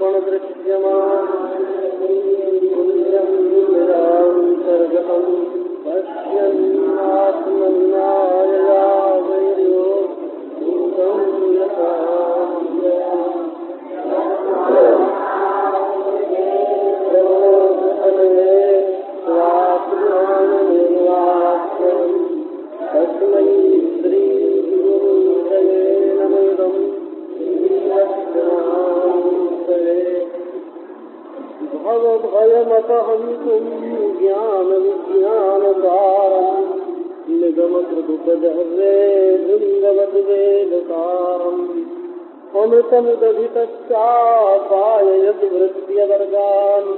दर्पण दृश्यमानंतर्गतम पश्यन्नात्मन्याययावैर्यो भूतं यथा तस्मै श्री गुरुदेवे नमः। भवभयमपहंतुं ज्ञानविज्ञानसारं निगमकृतुपजह्रे भृङ्गवद्वेदसारम् अमृतमुदभितश्चापाययद्वृत्त्यवर्गान्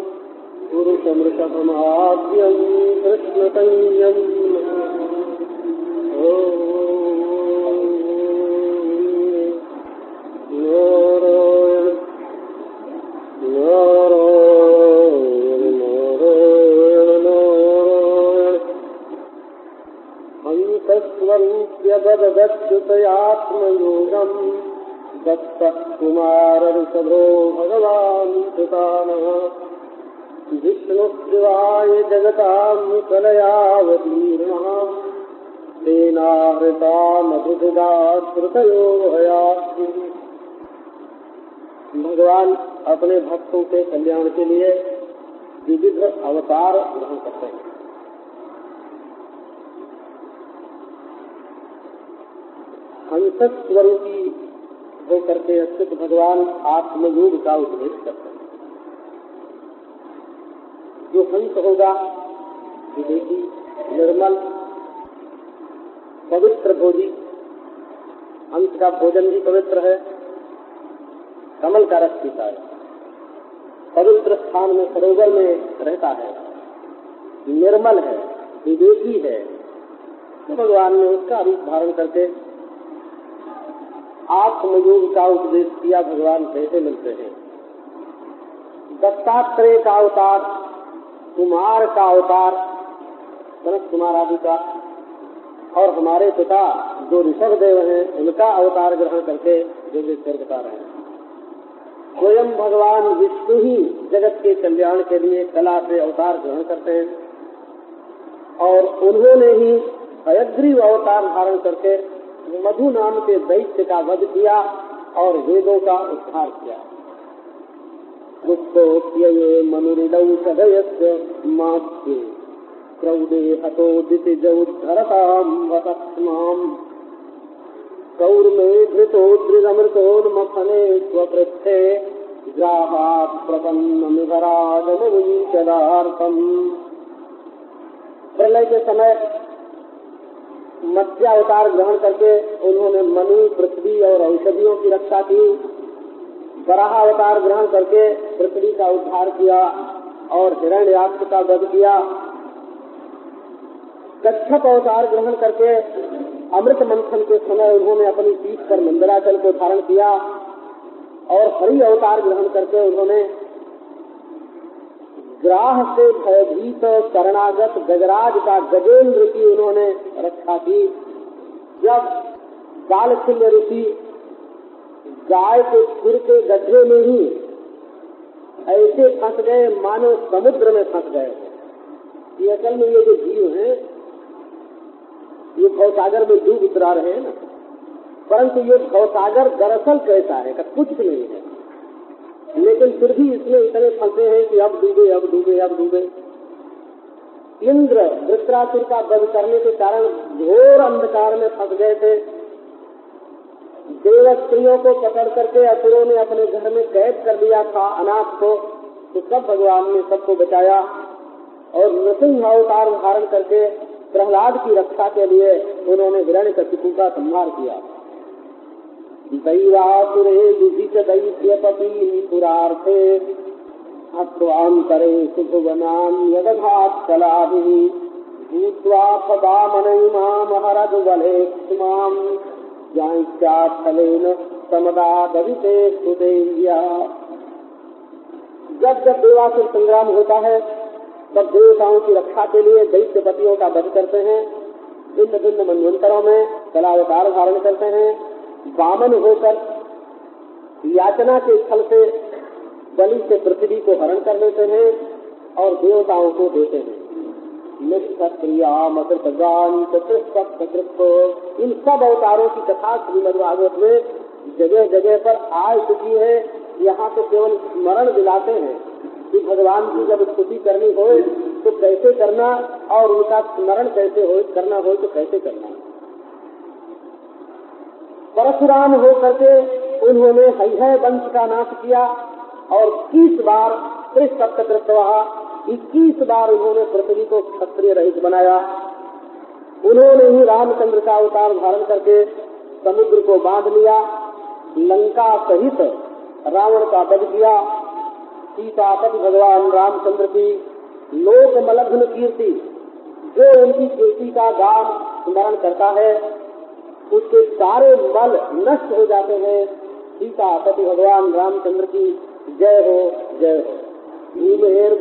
पुरुषमृषभमाद्यं कृष्णतञ्जम् हंसस्वरूप्यवदच्युतयात्मयोगम् दत्तः कुमार ऋषभो भगवान् सुतानः विष्णुशिवाय जगतां कलयावतीर्णः तेनाहृता मधुविदा श्रुतयो हयास्ति। भगवान अपने भक्तों के कल्याण के लिए विविध अवतार ग्रहण करते हैं। हंस स्वरूपी होकर के अच्युत भगवान आत्मयोग का उपदेश करते हैं। जो हंस होगा विवेकी, निर्मल, पवित्र भोजी, हंस का भोजन भी पवित्र है, कमल का रस पीता है, पवित्र स्थान में सरोवर में रहता है, निर्मल है, विवेकी है, तो भगवान ने उसका रूप धारण करके आत्मयोग का उपदेश किया। भगवान कैसे मिलते हैं? दत्तात्रेय का अवतार, कुमार का अवतार, सनत कुमार आदि का, और हमारे पिता जो ऋषभ देव हैं उनका अवतार ग्रहण करके जो स्वर्ग बता रहे हैं। स्वयं भगवान विष्णु ही जगत के कल्याण के लिए कला से अवतार ग्रहण करते हैं और उन्होंने ही हयग्रीव अवतार धारण करके मधु नाम के दैत्य का वध किया और वेदों का उद्धार किया। गुप्तोप्यये मनुरिदौ सदयस्य मात्ये क्रौदे हतोदितिजौद्धरतां वतस्माम् कौर्मे धृतोद्रिदमृतोन्मथने स्वपृष्ठे ग्राहात् प्रपन्नमिवराजममुञ्चदार्थम्। प्रलय के समय मत्स्यावतार ग्रहण करके उन्होंने मनु, पृथ्वी और औषधियों की रक्षा की। वराह अवतार ग्रहण करके पृथ्वी का उद्धार किया और हिरण्याक्ष का वध किया। कच्छप अवतार ग्रहण करके अमृत मंथन के समय उन्होंने अपनी पीठ पर मंदराचल को धारण किया और हरि अवतार ग्रहण करके उन्होंने ग्राह से भयभीत शरणागत गजराज का गजेंद्र की उन्होंने रक्षा की। जब कालखिल्य ऋषि गाय के खुर के गड्ढे में ही ऐसे फंस गए मानो समुद्र में फंस गए। ये असल में ये जो जीव हैं ये भवसागर में डूब उतरा रहे हैं ना, परंतु ये भवसागर दरअसल कैसा है का कुछ नहीं है, लेकिन फिर भी इसमें इतने फंसे हैं कि अब डूबे अब डूबे अब डूबे। इंद्र वृत्रासुर का वध करने के कारण घोर अंधकार में फंस गए थे। देव स्त्रियों को पकड़ करके असुरों ने अपने घर में कैद कर लिया था अनाथ को, तो सब भगवान ने सबको बचाया और नृसिंह अवतार धारण करके प्रहलाद की रक्षा के लिए उन्होंने हिरण्यकशिपु का संहार किया। दैवासुरे युधित दैत्यपति पुरार्थे हत्वांतरे सुभुवनान्यदघात् कलाभिः भूत्वा फदामनैमामहरद् बले क्षमाम् ज्ञानश्चात्फलेन समदा दविते स्तुतेव्या। जब जब देवासुर संग्राम होता है तब देवताओं की रक्षा के लिए दैत्यपतियों का वध करते हैं। भिन्न भिन्न मनवंतरों में कलावतार धारण करते हैं। वामन होकर याचना के स्थल से बलि से पृथ्वी को हरण कर लेते हैं और देवताओं को देते हैं। इन सब अवतारों की कथा श्रीमद्भागवत में जगह जगह पर आ चुकी है। यहाँ तो केवल स्मरण दिलाते हैं कि भगवान की जब स्तुति करनी हो तो कैसे करना और उनका स्मरण कैसे हो करना हो तो कैसे करना। परशुराम हो करके उन्होंने हैहय वंश का नाश किया और 21 बार 21 बार उन्होंने पृथ्वी को क्षत्रिय रहित बनाया। उन्होंने ही रामचंद्र का अवतार धारण करके समुद्र को बांध लिया, लंका सहित रावण का वध किया। सीतापति भगवान रामचंद्र की लोक मलग्न कीर्ति, जो उनकी कीर्ति का गान स्मरण करता है उसके सारे मल नष्ट हो जाते हैं। सीतापति भगवान रामचंद्र की जय हो, जय हो।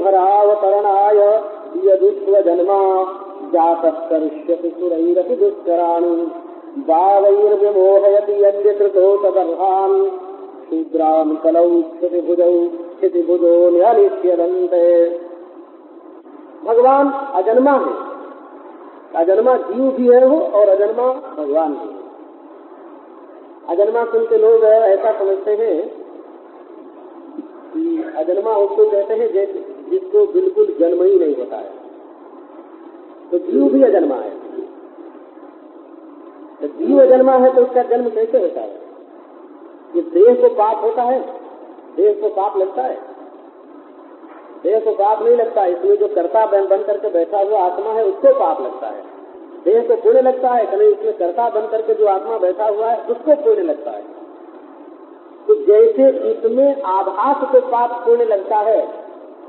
भरावतरणाय यदुष्व जन्मा जातः सुरैरपि दुष्कराणि भावैर्विमोहयति यद्यकृतो तदर्हान् शूद्रान् कलौ क्षितिभुजो न्यलिष्यन्ते। भगवान अजन्मा है, अजन्मा जीव भी है वो और अजन्मा भगवान भी है। अजन्मा सुन के लोग ऐसा समझते हैं कि अजन्मा उसको कहते हैं जिसको बिल्कुल जन्म ही नहीं होता है, तो जीव भी अजन्मा है। तो जीव अजन्मा है तो उसका जन्म कैसे होता है? ये देह को पाप होता है, देह को पाप लगता है? देह को पाप नहीं लगता है। इसमें जो कर्ता बन करके बैठा हुआ आत्मा है उसको पाप लगता है। देह को पुण्य लगता है, कहीं इसमें कर्ता बन करके जो आत्मा बैठा हुआ है उसको पुण्य लगता है। तो जैसे इसमें आभास को पाप पुण्य लगता है,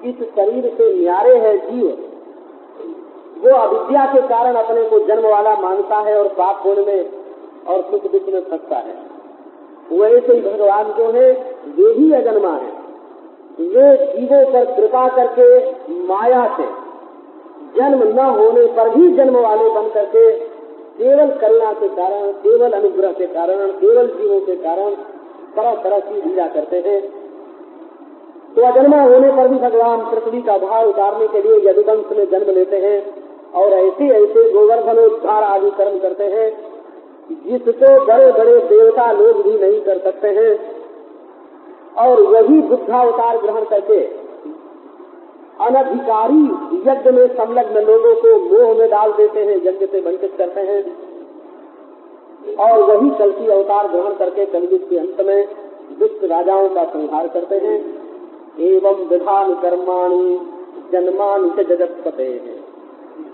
इस शरीर से न्यारे है जीव, वो अविद्या के कारण अपने को जन्म वाला मानता है और पाप पुण्य में और सुख दुख में फंसता है। वैसे ही भगवान जो है वे भी अजन्मा है। वे जीवों पर कृपा करके माया से जन्म न होने पर भी जन्म वाले बन करके केवल करुणा के कारण, केवल अनुग्रह के कारण, केवल जीवों के कारण तरह तरह की लीला करते हैं। तो अजन्मा होने पर भी भगवान पृथ्वी का भार उतारने के लिए यदुवंश में जन्म लेते हैं और ऐसे ऐसे गोवर्धनोद्धार आदि कर्म करते हैं जिसको बड़े बड़े देवता लोग भी नहीं कर सकते हैं। और वही बुद्धावतार ग्रहण करके अनधिकारी यज्ञ में संलग्न लोगों को मोह में डाल देते हैं, यज्ञ से वंचित करते हैं। और वही कल्कि अवतार ग्रहण करके कलयुग के अंत में दुष्ट राजाओं का संहार करते हैं। एवं विधान कर्माणि जन्मानि च जगत्पते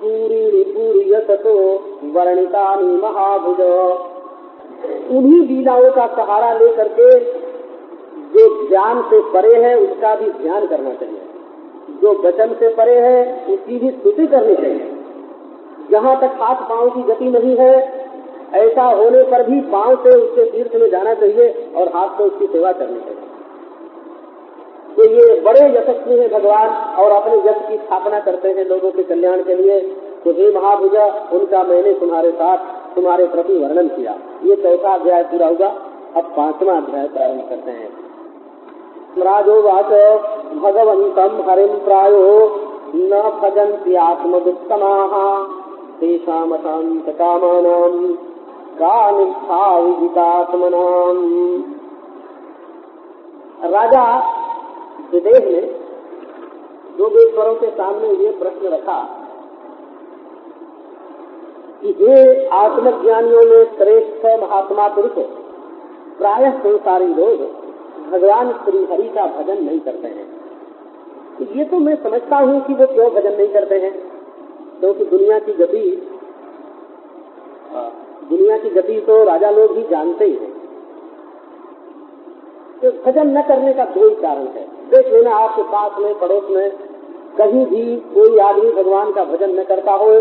पूरी पूरी यशतो वर्णितानि महाभुज। उन्हीं लीलाओं का सहारा लेकर के जो ज्ञान से परे है उसका भी ध्यान करना चाहिए, जो वचन से परे है उसकी भी स्तुति करनी चाहिए। जहाँ तक हाथ पांव की गति नहीं है, ऐसा होने पर भी पांव से उसके तीर्थ में जाना चाहिए और हाथ से उसकी सेवा करनी चाहिए। तो ये बड़े यशस्वी हैं भगवान और अपने यश की स्थापना करते हैं लोगों के कल्याण के लिए। तो हे महाभुजा, उनका मैंने तुम्हारे साथ तुम्हारे प्रति वर्णन किया। ये 4था अध्याय पूरा हुआ। अब 5वां अध्याय प्रारंभ करते हैं। राजोवाच भगवन्तं हरिं प्रायो न भजन्ति आत्मदुत्तमाः तेषाम् अशान्तकामानां का निष्ठा विजितात्मनाम्। राजा विदेह ने योगेश्वरों के सामने ये प्रश्न रखा कि ये आत्मज्ञानियों में श्रेष्ठ महात्मा पुरुष प्रायः संसारी लोग भगवान श्री हरि का भजन नहीं करते हैं। तो ये तो मैं समझता हूँ कि वो क्यों भजन नहीं करते हैं, क्योंकि दुनिया की गति तो राजा लोग ही जानते ही हैं। तो भजन न करने का दो ही कारण है। देख लेना आपके पास में पड़ोस में कहीं भी कोई आदमी भगवान का भजन न करता हो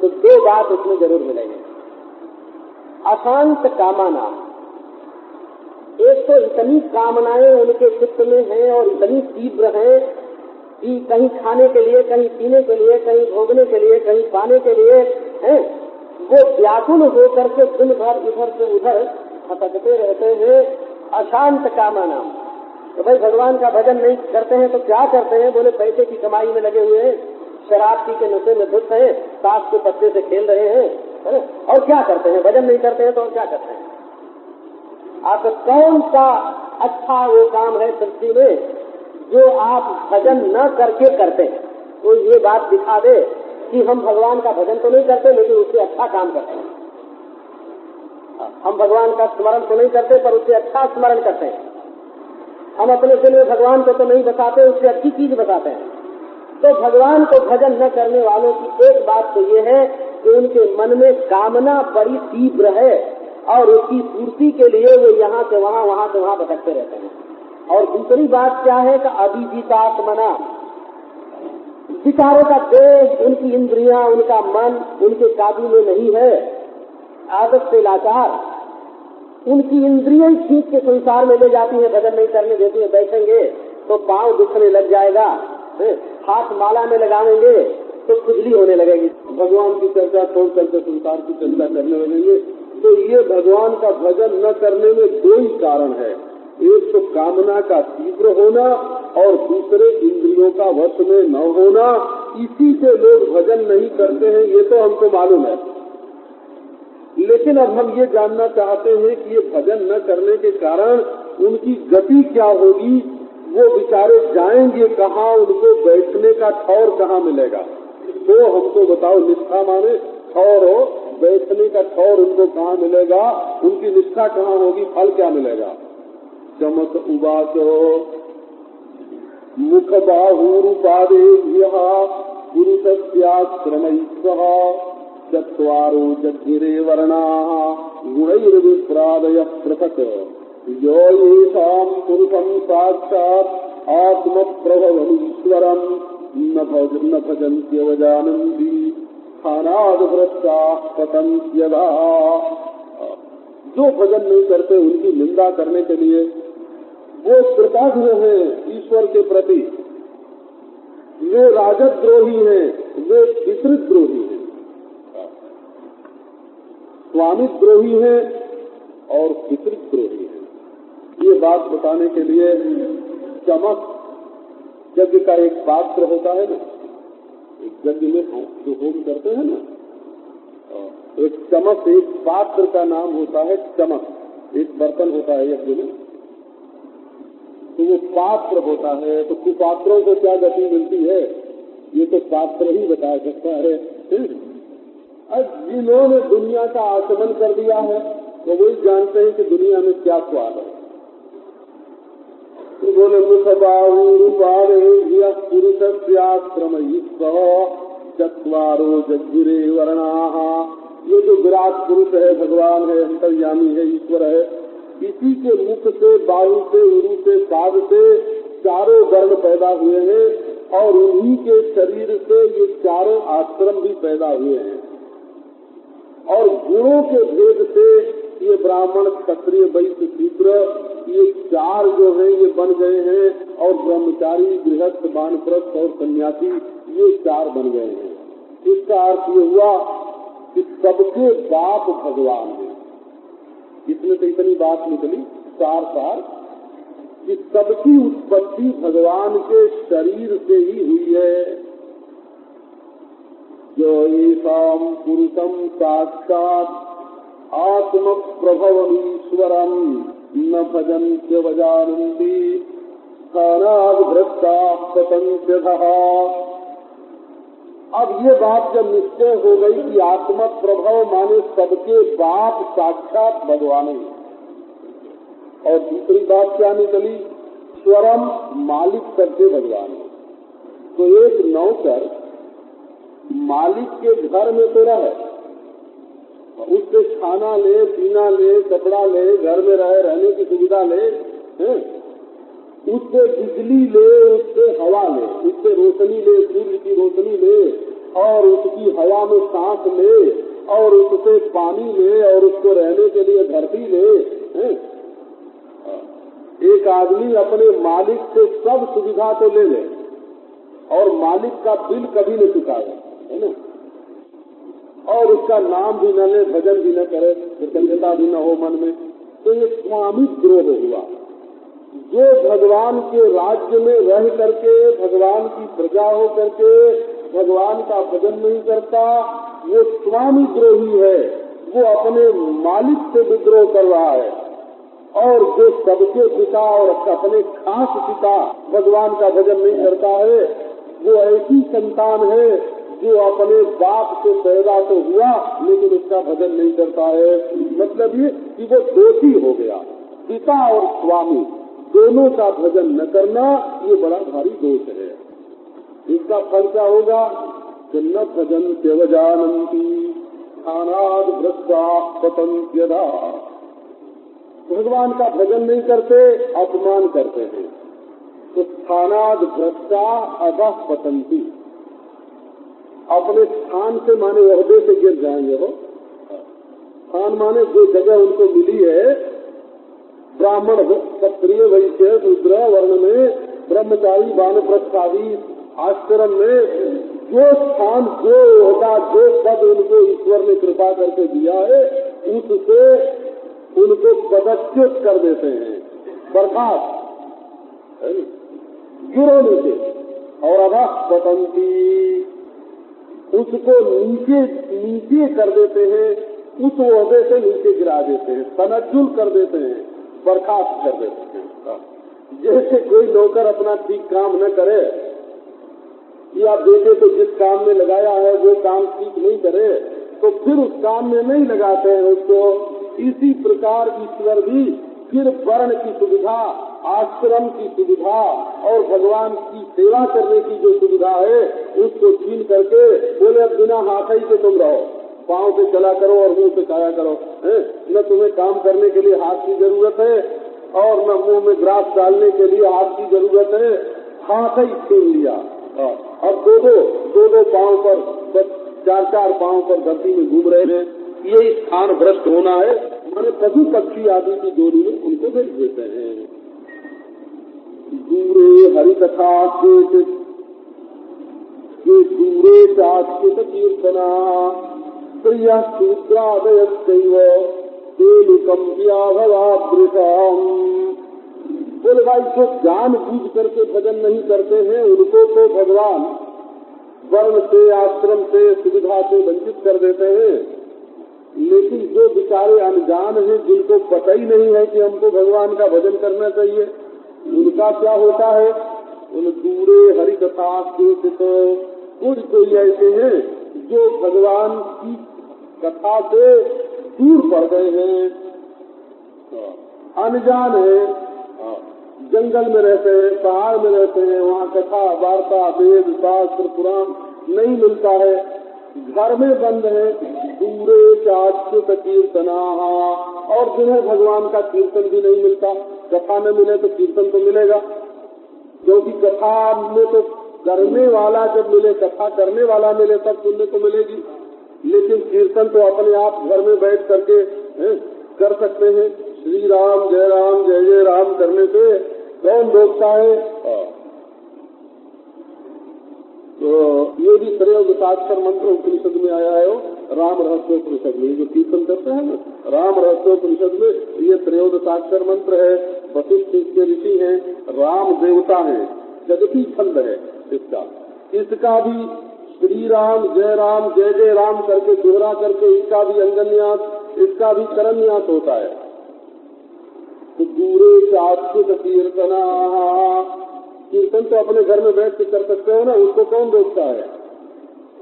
तो दो बात उसमें जरूर मिलेगी। अशांत कामना, एक तो इतनी कामनाएं उनके चित्त में हैं और इतनी तीव्र हैं कि कहीं खाने के लिए, कहीं पीने के लिए, कहीं भोगने के लिए, कहीं पाने के लिए हैं, वो व्याकुल होकर के दिन भर इधर से उधर भटकते रहते हैं। अशांत कामना, तो भाई भगवान का भजन नहीं करते हैं तो क्या करते हैं? बोले पैसे की कमाई में लगे हुए हैं, शराब पी के नशे में धुत हैं, ताश के पत्ते से खेल रहे हैं, है ना? और क्या करते हैं? भजन नहीं करते हैं तो और क्या करते हैं? आप कौन सा अच्छा वो काम है सृष्टि में जो आप भजन न करके करते हैं? तो ये बात दिखा दे कि हम भगवान का भजन तो नहीं करते लेकिन उससे अच्छा काम करते हैं। हम भगवान का स्मरण तो नहीं करते पर उससे अच्छा स्मरण करते हैं। हम अपने दिल में भगवान को तो नहीं बसाते, उससे अच्छी चीज बताते हैं। तो भगवान को भजन न करने वालों की एक बात तो ये है कि उनके मन में कामना बड़ी तीव्र है और उसकी पूर्ति के लिए वे यहाँ से वहाँ भटकते रहते हैं। और दूसरी बात क्या है कि अभिजीतात्मना, विचारों का तेज, उनकी इंद्रियां, उनका मन उनके काबू में नहीं है, आदत से लाचार, उनकी इंद्रियां खींच के संसार में ले जाती है, भजन नहीं करने देती है। बैठेंगे तो पांव दुखने लग जाएगा, हाथ माला में लगाएंगे तो खुजली होने लगेगी। भगवान की चर्चा छोड़ करके संसार की चर्चा करने लगेंगे। तो ये भगवान का भजन न करने में दो ही कारण है, एक तो कामना का तीव्र होना और दूसरे इंद्रियों का वश में न होना। इसी से लोग भजन नहीं करते हैं, ये तो हमको मालूम है। लेकिन अब हम ये जानना चाहते हैं कि ये भजन न करने के कारण उनकी गति क्या होगी, वो बेचारे जाएंगे कहाँ, उनको बैठने का ठौर कहाँ मिलेगा? तो हमको बताओ, निष्ठा माने ठौर हो, बैठने का ठौर उनको कहाँ मिलेगा? उनकी निष्ठा कहाँ होगी? फल क्या मिलेगा? चमक उवाचो मुख बाहुरुपादेभ्यः पुरुषस्याश्रमैः चत्वारो जग्गिरे वर्णाः गुणैर्विप्रादयः पृथक् यो येषां पुरुषं साक्षात् आत्मप्रभवमीश्वरं न भजन्त्यवजानन्ति स्थानाद्भ्रष्टाः पतन्त्यधा। जो भजन नहीं करते उनकी निंदा करने के लिए वो कृतज्ञ हैं ईश्वर के प्रति, वे राजद्रोही हैं, वे पितृद्रोही हैं, स्वामिद्रोही हैं और पितृद्रोही हैं। ये बात बताने के लिए चमक, यज्ञ का एक पात्र होता है ना, एक यज्ञ में जो होम करते हैं ना, एक चमक, एक पात्र का नाम होता है चमक। एक बर्तन होता है यज्ञ में, तो वो पात्र होता है। तो कुपात्रों को क्या गति मिलती है, ये तो पात्र ही बता सकता है। अब जिन्होंने दुनिया का आचमन कर दिया है तो वही जानते हैं कि दुनिया में क्या स्वाद है। तो बोले मुख बाहुरुपादेभ्यः पुरुषस्याश्रमैः चत्वारो जग्गिरे वर्णाः। ये जो विराट पुरुष है, भगवान है, अंतर्यामी है, ईश्वर है, इसी के मुख से, बाहु से, उरु से, पाद से चारों वर्ण पैदा हुए हैं और उन्हीं के शरीर से ये चारों आश्रम भी पैदा हुए हैं। और गुणों के भेद से ये ब्राह्मण, क्षत्रिय, वैश्य, शूद्र, ये चार जो हैं ये बन गए हैं। और ब्रह्मचारी, गृहस्थ, वानप्रस्थ और सन्यासी, ये चार बन गए हैं। इसका अर्थ ये हुआ कि सबके बाप भगवान है। इसमें तो इतनी बात निकली सार कि सबकी उत्पत्ति भगवान के शरीर से ही हुई है। जो येषां पुरुषं साक्षात् आत्म प्रभवमीश्वरं न भजन्त्यवजानन्ति स्थानाद्भ्रष्टाः पतन्त्यधः। अब ये बात जब निश्चय हो गई कि आत्म प्रभव माने सबके बाप साक्षात भगवान है, और दूसरी बात क्या निकली, स्वरम मालिक सबके भगवान है। तो एक नौकर मालिक के घर में तो रहे, उससे खाना ले, पीना ले, कपड़ा ले, घर में रहे, रहने की सुविधा ले, उससे बिजली ले, उससे हवा ले, उससे रोशनी ले, सूर्य की रोशनी ले, और उसकी हवा में सांस ले, और उससे पानी ले, और उसको रहने के लिए धरती ले। एक आदमी अपने मालिक से सब सुविधा तो ले ले और मालिक का बिल कभी नहीं चुकाए, है ना, और उसका नाम भी न ले, भजन भी न करे, कृतज्ञता भी न हो मन में, तो ये स्वामी द्रोह हुआ। जो भगवान के राज्य में रह करके, भगवान की प्रजा हो करके भगवान का भजन नहीं करता, वो स्वामी द्रोही है, वो अपने मालिक से विद्रोह कर रहा है। और जो सबके पिता और अपने खास पिता भगवान का भजन नहीं करता है, वो ऐसी संतान है जो अपने बाप से पैदा तो हुआ लेकिन उसका भजन नहीं करता है। मतलब ये कि वो दोषी हो गया। पिता और स्वामी दोनों का भजन न करना ये बड़ा भारी दोष है। इसका फल क्या होगा कि न भजन त्यवजानन्ति स्थानाद् भ्रष्टा पतन्त्यधा। भगवान का भजन नहीं करते, अपमान करते हैं, तो स्थानाद् भ्रष्टा अधः पतन्ति। अपने स्थान से माने ओहदे से गिर जाएंगे। वो स्थान माने जो जगह उनको मिली है, ब्राह्मण क्षत्रिय वैश्य शूद्र वर्ण में, ब्रह्मचारी वानप्रस्थ आदि आश्रम में जो स्थान, जो ओहदा, जो पद उनको ईश्वर ने कृपा करके दिया है, उससे उनको पदच्युत कर देते हैं, बर्खास्त गिरो नीचे। और अधः पतन्ति, उसको नीचे नीचे कर देते हैं, उस ओहदे से नीचे गिरा देते हैं, तनज्जुल कर देते हैं, बर्खास्त कर देते हैं। जैसे कोई नौकर अपना ठीक काम न करे या बेटे को जिस काम में लगाया है वो काम ठीक नहीं करे तो फिर उस काम में नहीं लगाते हैं उसको, इसी प्रकार ईश्वर भी फिर वर्ण की सुविधा, आश्रम की सुविधा और भगवान की सेवा करने की जो सुविधा है उसको छीन करके बोले अब बिना हाथ ही से तुम रहो, पाँव से चला करो और मुंह से खाया करो। न तुम्हें काम करने के लिए हाथ की जरूरत है और न मुंह में ग्रास डालने के लिए हाथ की जरूरत है, हाथ ही छीन लिया। अब दो पाँव पर, चार पाँव पर धरती में घूम रहे हैं। ये स्थान भ्रष्ट होना है, माने पशु पक्षी आदि की जोड़ी में उनको भेज देते हैं। दूरे हरिकथा के दूरे चाचित कीर्तना प्रिया शूद्रादय बोले भाई जो जान बूझ करके भजन नहीं करते हैं उनको तो भगवान वर्ण से, आश्रम से, सुविधा से वंचित कर देते हैं, लेकिन जो बेचारे अनजान हैं, जिनको पता ही नहीं है कि हमको भगवान का भजन करना चाहिए, उनका क्या होता है? उन दूरे हरि कथा के तो कोई ऐसे हैं जो भगवान की कथा से दूर पड़ गए हैं, अनजान है, जंगल में रहते हैं, पहाड़ में रहते हैं, वहाँ कथा वार्ता वेद शास्त्र पुराण नहीं मिलता है, घर में बंद है। दूरे चाच्युत कीर्तना, और जिन्हें भगवान का कीर्तन भी नहीं मिलता, कथा न मिले तो कीर्तन तो मिलेगा, क्योंकि कथा में तो करने वाला जब मिले, कथा करने वाला मिले तब सुनने को मिलेगी, लेकिन कीर्तन तो अपने आप घर में बैठ करके कर सकते हैं। श्री राम जय जय राम करने से कौन रोकता है? तो ये भी त्रयोदशाक्षर मंत्र उपनिषद में आया है, राम रहस्योपनिषद में जो कीर्तन करते हैं ना, राम रहस्योपनिषद में ये त्रयोदशाक्षर मंत्र है। वशिष्ठ के ऋषि हैं, राम देवता हैं, जगती छंद है इसका भी श्री राम जय जय राम करके दोहरा करके इसका भी अंगन्यास, इसका भी करन्यास होता है। तो दूरे चाच्युत कीर्तना, कीर्तन तो अपने घर में बैठ के कर सकते हो ना, उसको कौन रोकता है?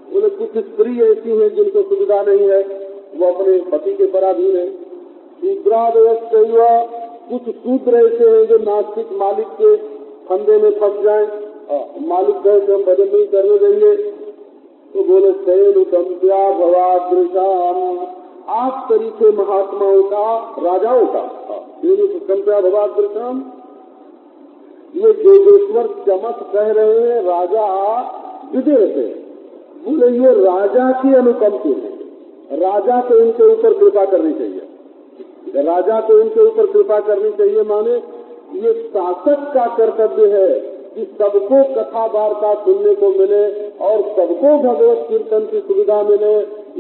उन्हें कुछ स्त्री ऐसी हैं जिनको सुविधा नहीं है, वो अपने पति के पराधीन है। शूद्रादय, कुछ शूद्र ऐसे हैं जो नास्तिक मालिक के फंदे में फंस जाए, मालिक कहे कि हम भजन नहीं करने देंगे तो बोले सेनुतम्या भवादृशाम, आप तरीके महात्माओं का, राजाओं का, सेनुतम्या भवादृशाम। ये जोगेश्वर चमक कह रहे हैं राजा विदेह से, बोले ये राजा की अनुकंपी है, राजा को इनके ऊपर कृपा करनी चाहिए, राजा को इनके ऊपर कृपा करनी चाहिए, माने ये शासक का कर्तव्य है कि सबको कथा वार्ता सुनने को मिले और सबको भगवत कीर्तन की सुविधा मिले।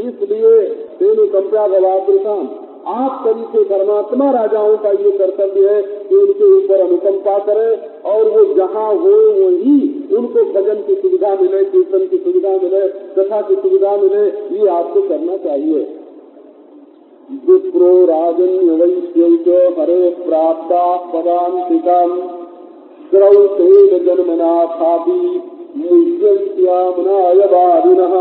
इसलिए तेनु कंप्या भवादृशाम, आप तरीके धर्मात्मा राजाओं का ये कर्तव्य है कि उनके ऊपर अनुकंपा करें और वो जहाँ हो वहीं उनको भजन की सुविधा मिले, कीर्तन की सुविधा मिले, कथा की सुविधा मिले, ये आपको करना चाहिए। विप्रो राजन्य वैश्य हरे प्राप्ता पदांतिकम श्रौतेन जन्मनाथापि मुह्यन्त्यामनायवादिनः।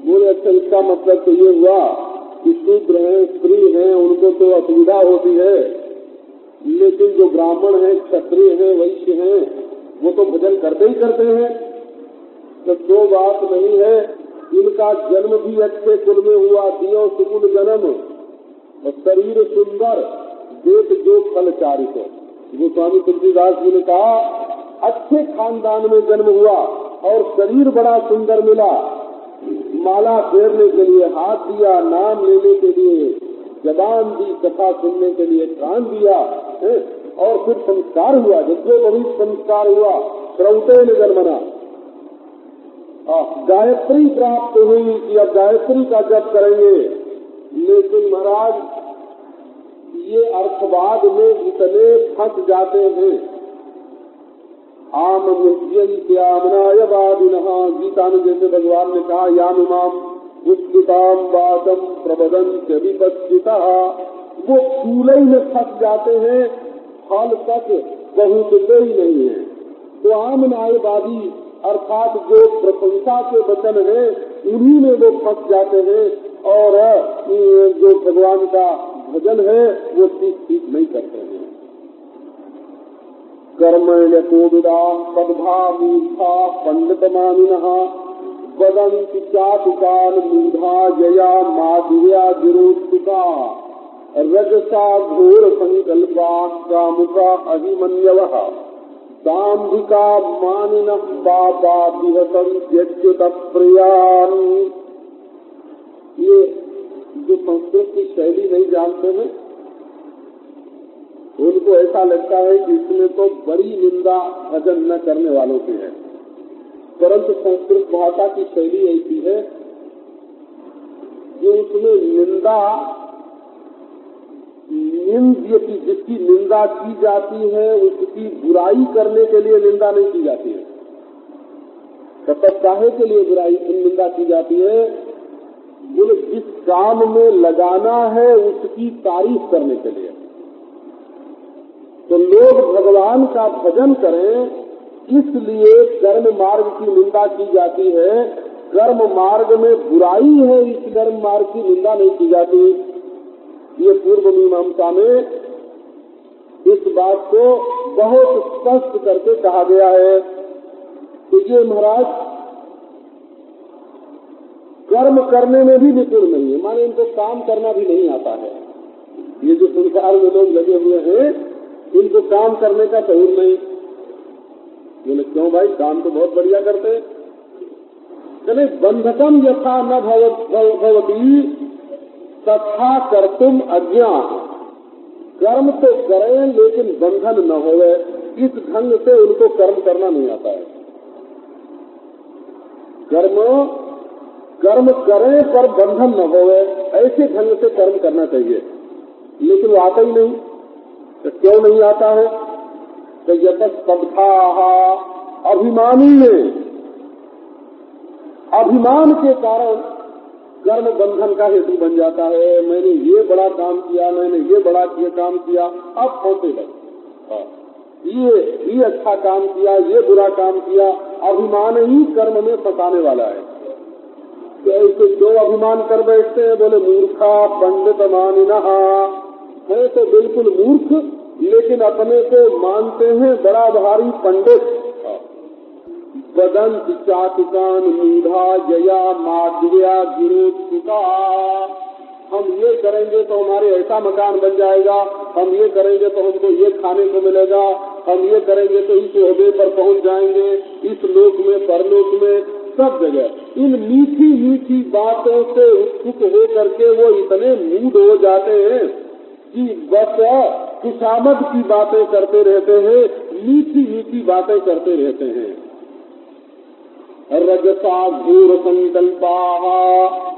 बोले अच्छा, इसका मतलब तो ये हुआ कि शूद्र हैं, स्त्री हैं, उनको तो असुविधा होती है, लेकिन जो ब्राह्मण हैं, क्षत्रिय हैं, वैश्य हैं, वो तो भजन करते ही करते हैं। तो बात नहीं है, इनका जन्म भी अच्छे कुल में हुआ, दियो सुकुल जन्म, और शरीर सुंदर, देख जो फल चारित। जो स्वामी तुलसीदास जी ने कहा, अच्छे खानदान में जन्म हुआ और शरीर बड़ा सुंदर मिला, माला फेरने के लिए हाथ दिया, नाम लेने के लिए जबान दी, कथा सुनने के लिए कान दिया, और फिर संस्कार हुआ, यज्ञोपवीत संस्कार हुआ, श्रौतेन जन्मना। गायत्री प्राप्त हुई कि अब गायत्री का जप करेंगे। लेकिन महाराज ये अर्थवाद में इतने फंस जाते हैं। आम मुह्यन्त्यामनायवादिनः, गीता में जैसे भगवान ने कहा, याम इमाम उत्कृताम वाचम प्रबदन्त्य विपश्चितः, वो चूल्हे में फंस जाते हैं, फल तक पहुँचते ही नहीं है। तो आम न्यायवादी अर्थात जो प्रशंसा के वचन हैं, उन्हीं में वो फंस जाते हैं, और जो भगवान का भजन है वो ठीक नहीं करते हैं। कर्मण्य कोविदा पदभा मूर्धा पंडित मानिनः वदन्ति चातुकान मूढ़ा जया माधुर्या गिरोत्सुका रजसा घोर संकल्पा कामुका अभिमन्यवः दाम्भिका मानिनः पापा विहसन्त्यच्युत प्रियान्। ये जो संस्कृत की शैली नहीं जानते हैं, उनको ऐसा लगता है कि इसमें तो बड़ी निंदा भजन न करने वालों की है, परंतु संस्कृत भाषा की शैली ऐसी है कि उसमें निंदा, जिसकी निंदा की जाती है उसकी बुराई करने के लिए निंदा नहीं की जाती है। तब काहे के लिए बुराई निंदा की जाती है? बोले जिस काम में लगाना है उसकी तारीफ करने के लिए। तो लोग भगवान का भजन करें, इसलिए कर्म मार्ग की निंदा की जाती है। कर्म मार्ग में बुराई है, इस कर्म मार्ग की निंदा नहीं की जाती। ये पूर्व मीमांसा में इस बात को बहुत स्पष्ट करके कहा गया है कि ये महाराज कर्म करने में भी निपुण नहीं है, माने इनको काम करना भी नहीं आता है। ये जो संसार में लोग लगे हुए हैं, इनको काम करने का शऊर नहीं। बोले क्यों भाई, काम तो बहुत बढ़िया करते हैं। चले बंधकम यथा न भवती तथा कर्तुम अज्ञान। कर्म तो करें लेकिन बंधन न होवे, इस ढंग से उनको कर्म करना नहीं आता है। कर्म करें पर बंधन न होवे, ऐसे ढंग से कर्म करना चाहिए, लेकिन वो आता ही नहीं। तो क्यों नहीं आता है? तो यतस्तब्धा अभिमानी है, अभिमान के कारण कर्म बंधन का हेतु बन जाता है। मैंने ये बड़ा काम किया, मैंने ये बड़ा काम किया, अब फंसे लगे। ये अच्छा काम किया, ये बुरा काम किया, अभिमान ही कर्म में फंसाने वाला है। तो ऐसे जो अभिमान कर बैठते हैं, बोले मूर्खा पंडित मानिनः, है तो बिल्कुल मूर्ख, लेकिन अपने को मानते हैं बड़ा भारी पंडित। वदन्ति चातुकान मूढ़ा जया माधुर्या गिरोत्सुका। हम ये करेंगे तो हमारे ऐसा मकान बन जाएगा, हम ये करेंगे तो हमको ये खाने को मिलेगा, हम ये करेंगे तो इस ओहदे पर पहुंच जाएंगे, इस लोक में परलोक में सब जगह। इन मीठी मीठी बातों से उत्सुक हो करके वो इतने मूड हो जाते हैं कि बस खुशामद की बातें करते रहते हैं, मीठी मीठी बातें करते रहते हैं। रजसा घोर संकल्पा,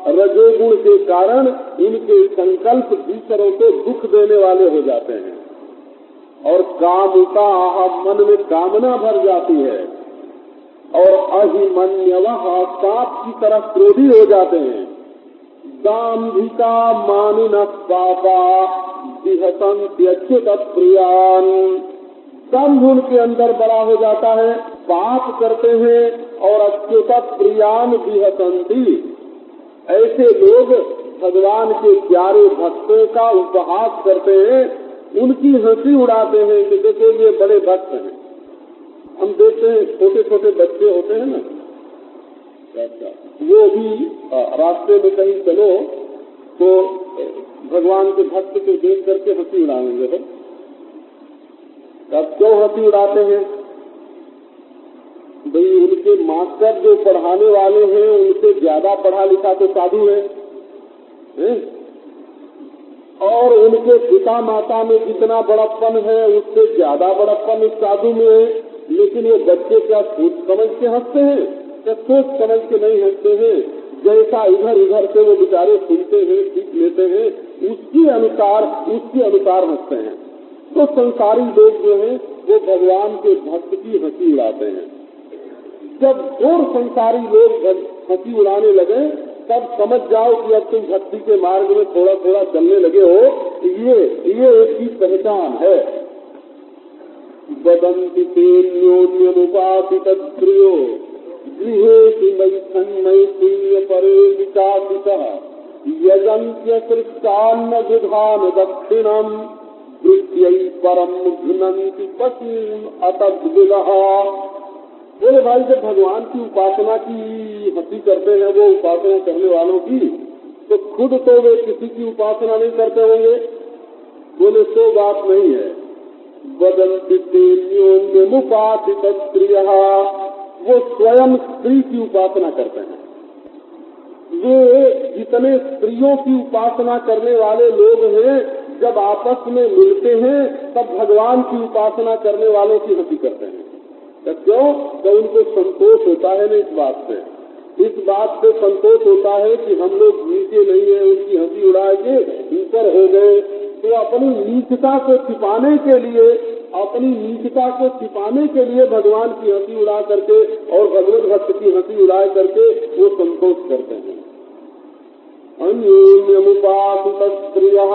रजोगुण के कारण इनके संकल्प दूसरों को दुख देने वाले हो जाते हैं और कामुका मन में कामना भर जाती है और अहिमन्यवः सांप की तरह क्रोधी हो जाते हैं। दाम्भिका मानिनः पापा विहसन्त्यच्युत प्रियान्। दम्भ उनके अंदर बड़ा हो जाता है, पाप करते हैं और अच्युत प्रियान् विहसन्ति। ऐसे लोग भगवान के प्यारे भक्तों का उपहास करते हैं, उनकी हंसी उड़ाते हैं कि देखो ये बड़े भक्त हैं। हम देखते हैं छोटे छोटे बच्चे होते हैं ना, वो भी रास्ते में कहीं चलो तो भगवान के भक्त को देख करके हंसी उड़ाएंगे। अब क्यों हंसी उड़ाते हैं? भाई उनके मास्टर जो पढ़ाने वाले हैं उनसे ज्यादा पढ़ा लिखा तो साधु है, और उनके पिता माता में जितना बड़प्पन है उससे ज्यादा बड़प्पन इस साधु में है। लेकिन ये बच्चे क्या सोच समझ के हंसते हैं? क्या सोच समझ के नहीं हंसते हैं? जैसा इधर उधर से वो बेचारे सुनते हैं, सीख लेते हैं, उसके अनुसार हंसते हैं। तो संसारी लोग जो हैं वो भगवान के भक्त की हंसी उड़ाते हैं। जब और संसारी लोग हंसी उड़ाने लगे तब समझ जाओ कि अब तुम भक्ति के मार्ग में थोड़ा थोड़ा चलने लगे हो। ये उसकी पहचान है। वदन्ति तेन्योन्यमुपासित प्रियो गृहेषु मैथुन्मैथुन्य परे विचापितः यजन्त्य कृष्टान्न विधान दक्षिणम् वृत्यै परम घ्नन्ति पशून् अतद्विदः। बोले भाई जब भगवान की उपासना की हंसी करते हैं वो उपासना करने वालों की, तो खुद तो वे किसी की उपासना नहीं करते होंगे। बोले तो बात नहीं है। वदन्ति तेन्योन्यमुपासित स्त्रियः, वो स्वयं स्त्री की उपासना करते हैं। वे जितने स्त्रियों की उपासना करने वाले लोग हैं जब आपस में मिलते हैं तब भगवान की उपासना करने वालों की हंसी करते हैं। क्यों? तो उनको संतोष होता है ना इस बात से संतोष होता है कि हम लोग नीचे नहीं है, उनकी हंसी उड़ा के ऊपर हो गए। तो अपनी नीचता को छिपाने के लिए भगवान की हंसी उड़ा करके और भगवत भक्त की हंसी उड़ा करके वो संतोष करते हैं। अन्योन्यमुपासित स्त्रियः।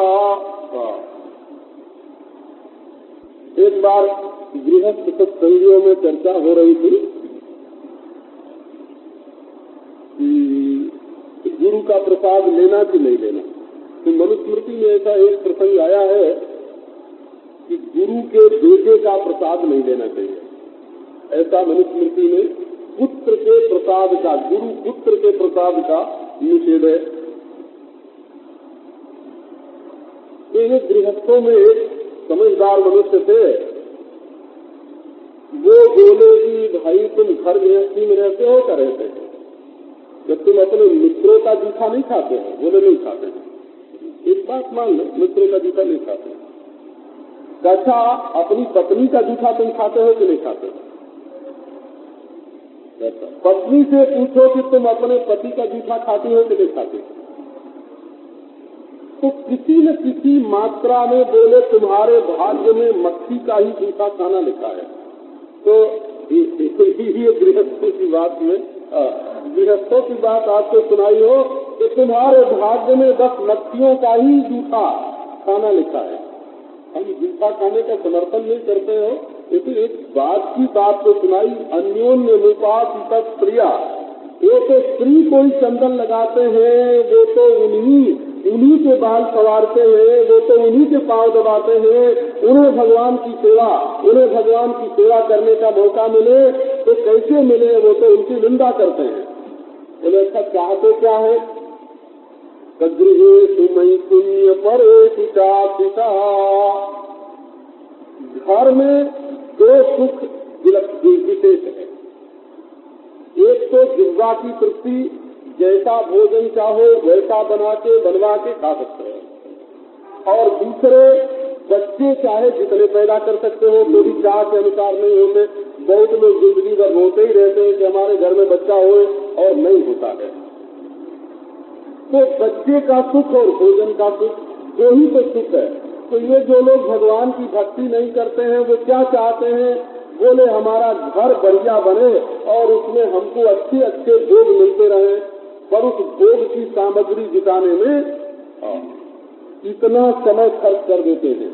एक बार गृहस्थ सत्संगियों में चर्चा हो रही थी कि गुरु का प्रसाद लेना कि नहीं लेना। तो मनुस्मृति में ऐसा एक प्रसंग आया है कि गुरु के बेटे का प्रसाद नहीं लेना चाहिए। ऐसा मनुस्मृति में पुत्र के प्रसाद का, गुरु पुत्र के प्रसाद का निषेध है। ये गृहस्थों में एक समझदार मनुष्य थे। वो बोले कि भाई तुम घर गृहस्थी में रहते हो क्या रहते हैं? जब तुम अपने मित्रों का जूठा नहीं खाते हो? बोले नहीं खाते हैं। एक बात मान लो, मित्रों का जूठा नहीं खाते। अच्छा, अपनी पत्नी का जूठा तुम खाते हो कि नहीं खाते हो? पत्नी से पूछो कि तुम अपने पति का जूठा खाती हो कि नहीं खाते हो? तो किसी न किसी मात्रा में बोले तुम्हारे भाग्य में मक्खी का ही जूठा खाना लिखा है। तो ये गृहस्थों की बात में गृहस्थों की बात आपको सुनाई हो कि तुम्हारे भाग्य में 10 मक्खियों का ही जूठा खाना लिखा है। हम जूठा खाने का समर्थन नहीं करते हो, लेकिन एक बात की बात तो सुनाई। अन्योन्यमुपासित स्त्रिया, वो तो स्त्री को ही चंदन लगाते हैं, वो तो उन्हीं के बाल संवारते हैं, वो तो उन्हीं के पांव दबाते हैं। उन्हें भगवान की सेवा करने का मौका मिले तो कैसे मिले? वो तो उनकी निंदा करते हैं। बोले अच्छा चाहते क्या है? गृहेषु मैथुन्य परेषु चापिता। घर में 2 सुख विशेष है। एक तो जिह्वा की तृप्ति, जैसा भोजन चाहो वैसा बनवा के खा सकते हो। और दूसरे, बच्चे चाहे जितने पैदा कर सकते हो, तो भी चाह के अनुसार नहीं होते। बहुत लोग जिंदगी भर रोते ही रहते हैं कि हमारे घर में बच्चा होए, और नहीं होता है। तो बच्चे का सुख और भोजन का सुख दो ही तो सुख है। तो ये जो लोग भगवान की भक्ति नहीं करते हैं वो क्या चाहते हैं? बोले हमारा घर बढ़िया बने और उसमें हमको अच्छे अच्छे भोग मिलते रहे, पर उस भोग की सामग्री जुटाने में इतना समय खर्च कर देते हैं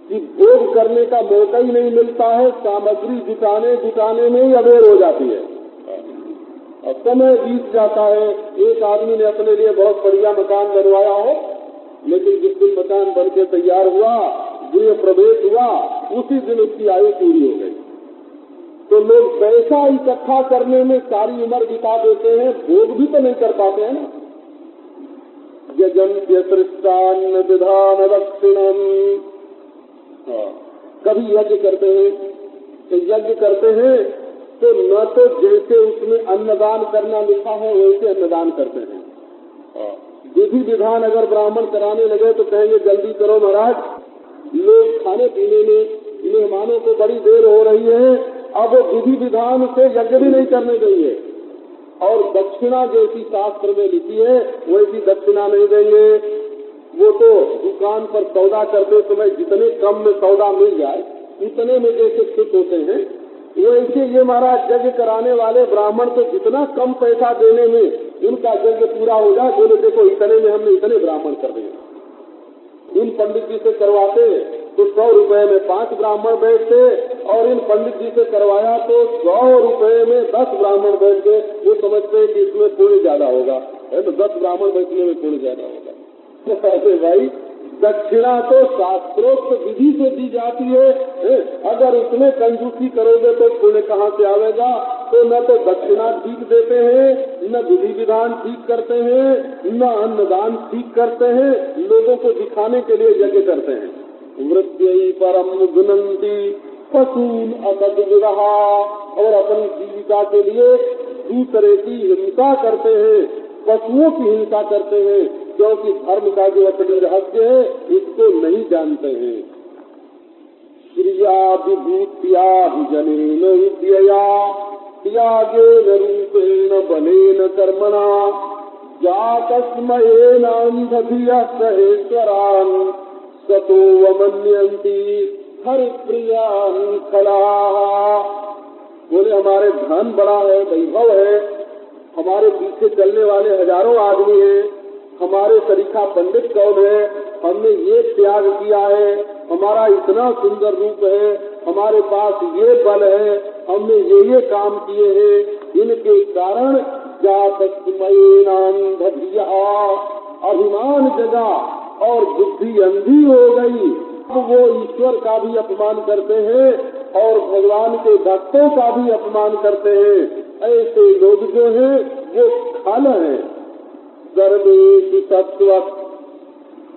कि भोग करने का मौका ही नहीं मिलता है। सामग्री जुटाने में ही अबेर हो जाती है और समय बीत जाता है। एक आदमी ने अपने लिए बहुत बढ़िया मकान बनवाया हो, लेकिन जिस दिन मकान बनके तैयार हुआ, गृह प्रवेश हुआ, उसी दिन उसकी आयु पूरी हो गई। तो लोग पैसा इकट्ठा करने में सारी उम्र बिता देते हैं, भोग भी तो नहीं कर पाते हैं ना। यजन्त्य सृष्टान्न विधान दक्षिणम, कभी यज्ञ करते हैं तो यज्ञ करते हैं तो न तो जैसे उसमें अन्नदान करना लिखा है वैसे अन्नदान करते हैं। विधि विधान अगर ब्राह्मण कराने लगे तो कहेंगे जल्दी करो महाराज, लोग खाने पीने में मेहमानों को बड़ी देर हो रही है, अब वो विधि विधान से यज्ञ भी नहीं करने देंगे। और दक्षिणा जैसी शास्त्र में लिखी है वैसी दक्षिणा नहीं देंगे। वो तो दुकान पर सौदा करते समय जितने कम में सौदा मिल जाए उतने में जैसे खुश होते हैं, वैसे ये महाराज यज्ञ कराने वाले ब्राह्मण तो जितना कम पैसा देने में उनका यज्ञ पूरा हो जाए, बोले देखो इतने में हमने इतने ब्राह्मण कर दिए। इन पंडित जी से करवाते तो 100 रुपए में 5 ब्राह्मण बैठते, और इन पंडित जी से करवाया तो 100 रुपए में 10 ब्राह्मण बैठ गए। वो समझते हैं कि इसमें पुण्य ज्यादा होगा, है तो 10 ब्राह्मण बैठने में पुण्य ज्यादा होगा। तो ऐसे भाई दक्षिणा तो शास्त्रोक्त विधि से दी जाती है, अगर उसमें कंजूसी करोगे तो पुण्य कहाँ से आवेगा? तो न तो दक्षिणा ठीक देते हैं, न विधि विधान ठीक करते हैं, न अन्नदान ठीक करते हैं, लोगों को दिखाने के लिए यज्ञ करते हैं। वृत्ति परम गुणंती पशून अकद विरहा, और अपनी जीविका के लिए दूसरे की हिंसा करते हैं, पशुओं की हिंसा करते हैं, क्योंकि धर्म का जो असली रहस्य है इसको नहीं जानते हैं। क्रिया विभूतिया जनेन विद्यया त्यागेन रूपेण बलेन कर्मणा जातस्मयेनान्धधियः सहेश्वरान् सतो वमन्यन्ति हरिप्रियान् खलाः। बोले हमारे धन बड़ा है, वैभव है, हमारे पीछे चलने वाले हजारों आदमी हैं, हमारे सरीखा पंडित कौन है, हमने ये त्याग किया है, हमारा इतना सुंदर रूप है, हमारे पास ये बल है, हमने ये काम किए हैं, इनके कारण जातस्मयेनान्धधिया अभिमान जगा और बुद्धि अंधी हो गई। अब वो ईश्वर का भी अपमान करते हैं और भगवान के भक्तों का भी अपमान करते हैं। ऐसे लोग जो हैं वो खाल हैं। सर्वेषु सत्त्वत्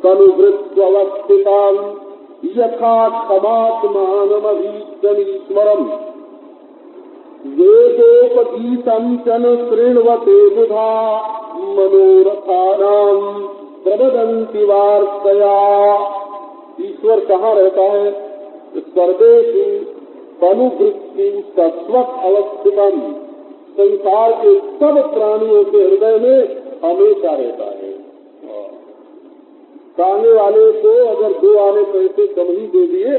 तनुभृत्वस्थितान् यथा क्षमात्मानमभीष्टमीश्वरम् वेदोपगीतं च न शृण्वते बुधा मनोरथानां प्रवदन्ति वार्तया। ईश्वर कहाँ रहता है? सर्वेषु तनुभृत्ति सत्त्वत् अवस्थितम्, संसार के सब प्राणियों के हृदय में हमेशा रहता है। खाने वाले को अगर 2 आने पैसे कम ही दे दिए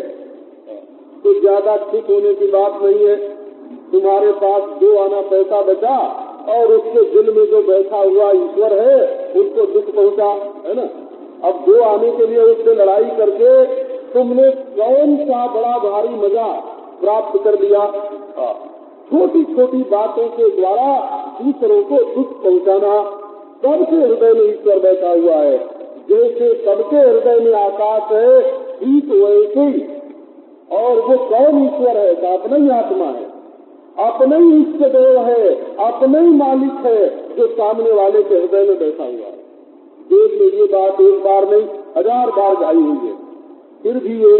तो ज्यादा खुश होने की बात नहीं है। तुम्हारे पास 2 आना पैसा बचा और उसके दिल में जो बैठा हुआ ईश्वर है उसको दुख पहुंचा, है ना। अब 2 आने के लिए उससे लड़ाई करके तुमने कौन सा बड़ा भारी मजा प्राप्त कर लिया? छोटी छोटी बातों के द्वारा दूसरों को दुख पहुंचाना। सबके हृदय में ईश्वर बैठा हुआ है। जैसे सबके हृदय में आकाश है ठीक वैसे ही। और वो कौन ईश्वर है? तो अपना ही आत्मा है, अपना ही इष्ट देव है, अपना ही मालिक है जो सामने वाले के हृदय में बैठा हुआ है। देश में ये बात एक बार नहीं 1000 बार गाई हुई है, फिर भी ये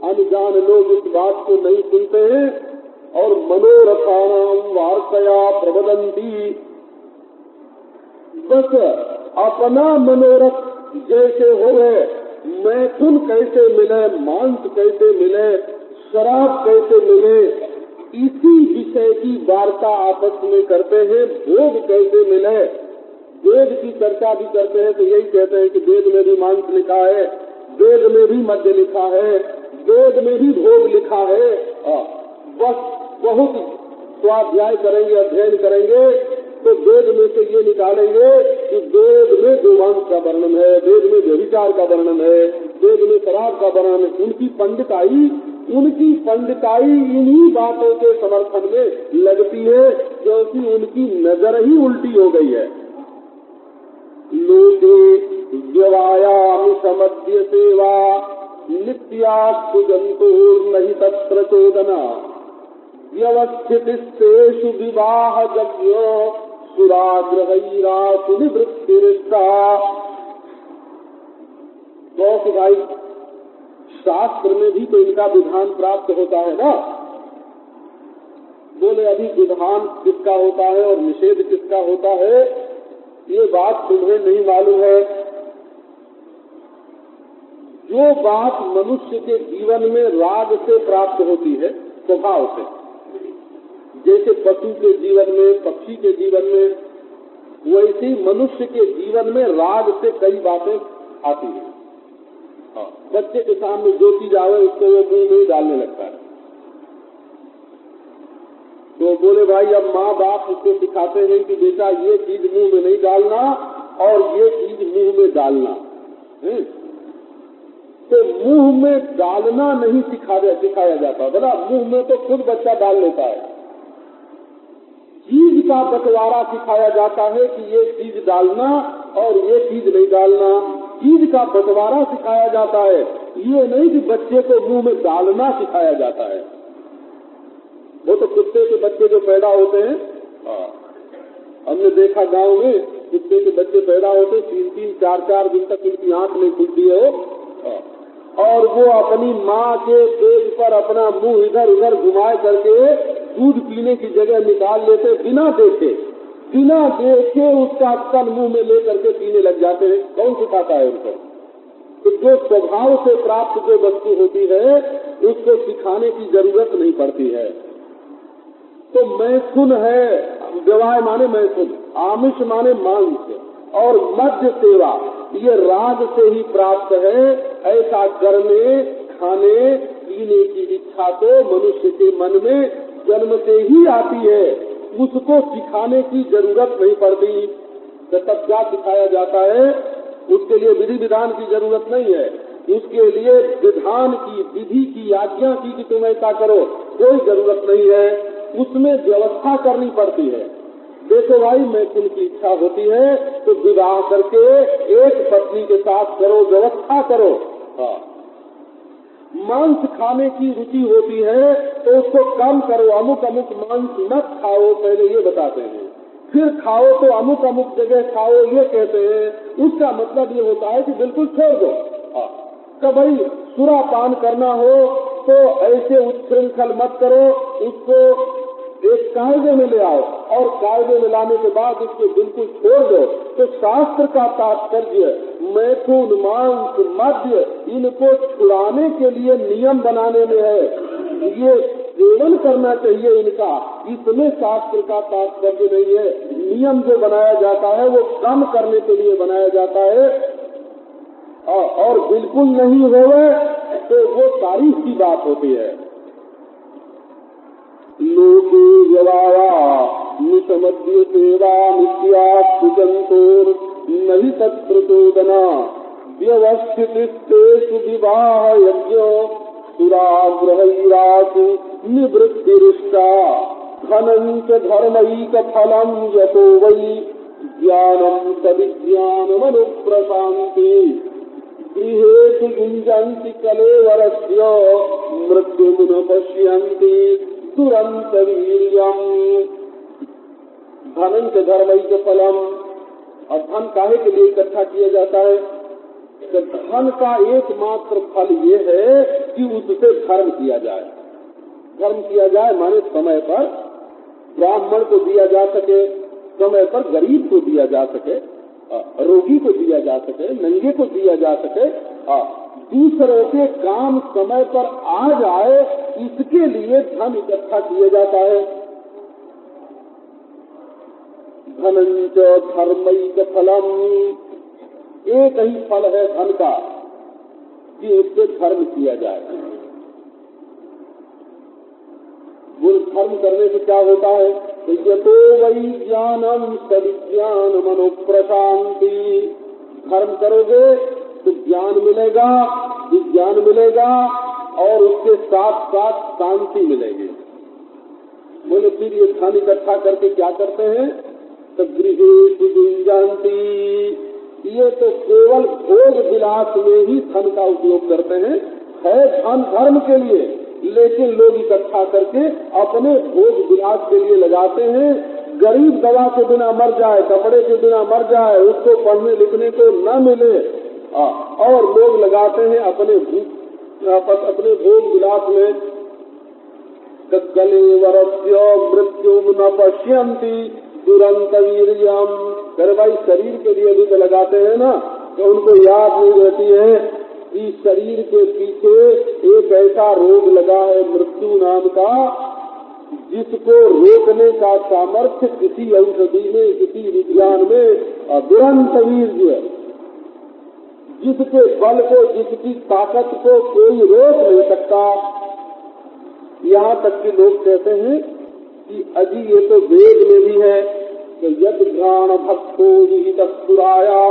अनजान लोग इस बात को नहीं सुनते हैं और मनोरथानां वार्तया प्रवदन्ति। बस अपना मनोरथ जैसे होवे, मैथुन कैसे मिले, मांस कैसे मिले, शराब कैसे मिले, इसी विषय की वार्ता आपस में करते हैं। भोग कैसे मिले, वेद की चर्चा भी करते हैं तो यही कहते हैं कि वेद में भी मांस लिखा है, वेद में भी मद्य लिखा है, वेद में भी भोग लिखा है। बस बहुत स्वाध्याय करेंगे, अध्ययन करेंगे तो वेद में से ये निकालेंगे कि वेद में गोमांस का वर्णन है, वेद में व्यभिचार का वर्णन है, वेद में शराब का वर्णन है। उनकी पंडिताई इन्हीं बातों के समर्थन में लगती है, क्योंकि उनकी नजर ही उल्टी हो गई है। लोके व्यवायाम समद्य सेवा नित्या सुजंतु नहीं तत्र चोदना व्यवस्थितेषु विवाह यज्ञ सुराग्रहैरासु निवृत्तिरिष्टा। तो भाई शास्त्र में भी तो इनका विधान प्राप्त होता है ना। बोले अभी विधान किसका होता है और निषेध किसका होता है, ये बात तुम्हें नहीं मालूम है। जो बात मनुष्य के जीवन में राग से प्राप्त होती है स्वभाव से, जैसे पशु के जीवन में, पक्षी के जीवन में, वैसे मनुष्य के जीवन में राग से कई बातें आती हैं। बच्चे के सामने जो चीज आवे उसको वो मुंह में डालने लगता है। तो बोले भाई अब माँ बाप उसको सिखाते हैं कि बेटा ये चीज मुंह में नहीं डालना और ये चीज मुंह में डालना। तो मुंह में डालना नहीं सिखाया जाता, बोला मुंह में तो खुद बच्चा डाल लेता है। चीज का बंटवारा सिखाया जाता है कि ये चीज डालना और ये चीज नहीं डालना। चीज का बंटवारा सिखाया जाता है, ये नहीं कि बच्चे को मुंह में डालना सिखाया जाता है। वो तो कुत्ते के बच्चे जो पैदा होते हैं, हमने देखा गांव में कुत्ते के बच्चे पैदा होते 3-3, 4-4 दिन तक उनकी आंख नहीं खुलती है और वो अपनी माँ के पेट पर अपना मुंह इधर उधर घुमाए करके दूध पीने की जगह निकाल लेते, बिना देखे उसका स्तन मुंह में लेकर के पीने लग जाते हैं। कौन सिखाता है उनको? तो जो स्वभाव से प्राप्त जो वस्तु होती है उसको सिखाने की जरूरत नहीं पड़ती है। तो मैथुन है, व्यवाय माने मैथुन, आमिष माने मांस और मद्य सेवा, ये राग से ही प्राप्त है। ऐसा करने, खाने, पीने की इच्छा तो मनुष्य के मन में जन्म से ही आती है, उसको सिखाने की जरूरत नहीं पड़ती। तो तब क्या सिखाया जाता है? उसके लिए विधि विधान की जरूरत नहीं है, उसके लिए विधान की, विधि की, आज्ञा की कि तुम ऐसा करो, कोई जरूरत नहीं है। उसमें व्यवस्था करनी पड़ती है। देखो भाई मैथुन की इच्छा होती है तो विवाह करके एक पत्नी के साथ करो, व्यवस्था करो। मांस खाने की रुचि होती है तो उसको कम करो, अमुक अमुक मांस मत खाओ, पहले ये बताते हैं। फिर खाओ तो अमुक अमुक जगह खाओ, ये कहते हैं। उसका मतलब ये होता है कि बिल्कुल छोड़ दो। कभी सुरापान करना हो तो ऐसे उच्छृंखल मत करो, उसको एक कायदे में ले आओ और कायदे में लाने के बाद उसको बिल्कुल छोड़ दो। तो शास्त्र का तात्पर्य मैथुन, मांस, मद्य इनको छुड़ाने के लिए नियम बनाने में है। ये सेवन करना चाहिए इनका, इसमें शास्त्र का तात्पर्य नहीं है। नियम जो बनाया जाता है वो कम करने के लिए बनाया जाता है और बिल्कुल नहीं होवे तो वो तारीफ की बात होती है। लोके व्यवाया निसमद्य सेवा नित्या सुजंतोर नहीं तत्प्रचोदना व्यवस्थितेषु विवाह यज्ञ सुराग्रहैरासु निवृत्तिरिष्टा धनं च धर्मैक फलं यतो वै ज्ञानं तद्विज्ञानमनुप्रशान्ति गृहेषु युञ्जन्ति कलेवरस्य मृत्युं पश्यन्ति तुरंत वीर्यम्। धनं च धर्मैक फलम। और धन काहे के लिए इकट्ठा किया जाता है? तो धन का एकमात्र फल ये है कि उससे धर्म किया जाए। धर्म किया जाए माने समय पर ब्राह्मण को दिया जा सके, समय पर गरीब को दिया जा सके, रोगी को दिया जा सके, नंगे को दिया जा सके, दूसरों के काम समय पर आ जाए, इसके लिए धन इकट्ठा किया जाता है। धनंच धर्मैक फलम, एक ही फल है धन का कि उससे धर्म किया जाए। वो धर्म करने से क्या होता है? तो वही ज्ञानम सविज्ञान मनो प्रशांति, धर्म करोगे तो ज्ञान मिलेगा, विज्ञान मिलेगा और उसके साथ साथ शांति मिलेगी। बोले फिर ये धन इकट्ठा करके क्या करते हैं? तो गृहेषु गुंजन्ति, ये तो केवल भोग विलास में ही धन का उपयोग करते हैं। है धन धर्म के लिए, लेकिन लोग इकट्ठा करके अपने भोग विलास के लिए लगाते हैं। गरीब दवा के बिना मर जाए, कपड़े के बिना मर जाए, उसको पढ़ने लिखने को न मिले, और लोग लगाते हैं अपने भोग विलास में। कलेवरस्य मृत्यु न पश्यन्ति दुरंत वीर्यम, अरे भाई शरीर के लिए भी तो लगाते हैं ना, तो उनको याद नहीं रहती है कि शरीर के पीछे एक ऐसा रोग लगा है मृत्यु नाम का, जिसको रोकने का सामर्थ्य किसी औषधि में, किसी विज्ञान में दुरंत वीर्य, जिसके बल को, जिसकी ताकत को कोई रोक नहीं सकता। यहाँ तक कि लोग कहते हैं कि अजी ये तो वेद में भी है कि यद घ्राण भक्तो विहित सुराया,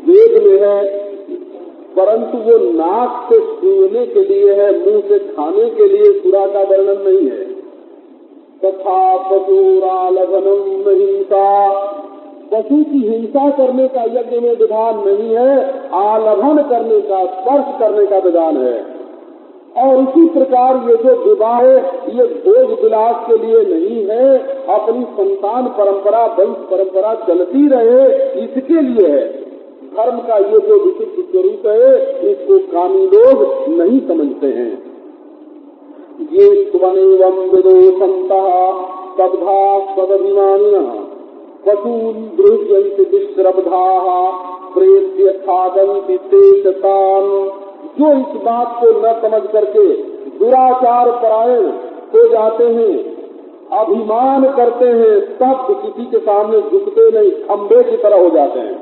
वेद में है, परंतु वो नाक से सूंघने के लिए है, मुंह से खाने के लिए सुरा का वर्णन नहीं है। तथा पशुरालभनम हिंसा, पशु की हिंसा करने का यज्ञ में विधान नहीं है, आलभन करने का, स्पर्श करने का विधान है। और इसी प्रकार ये जो विवाह है, ये भोग विलास के लिए नहीं है, अपनी संतान परंपरा, वंश परंपरा चलती रहे, इसके लिए है। धर्म का ये जो विशिष्ट स्वरूप है, इसको कामी लोग नहीं समझते हैं। ये स्वनेवं विदो संतः तद्भा स्वदभिमानिनः पशून् गृह्यन्ति विश्रब्धाः प्रेत्य खादन्ति तेषतान्, जो इस बात को न समझ करके दुराचार परायण हो जाते हैं, अभिमान करते हैं, तब किसी के सामने झुकते नहीं, खंबे की तरह हो जाते हैं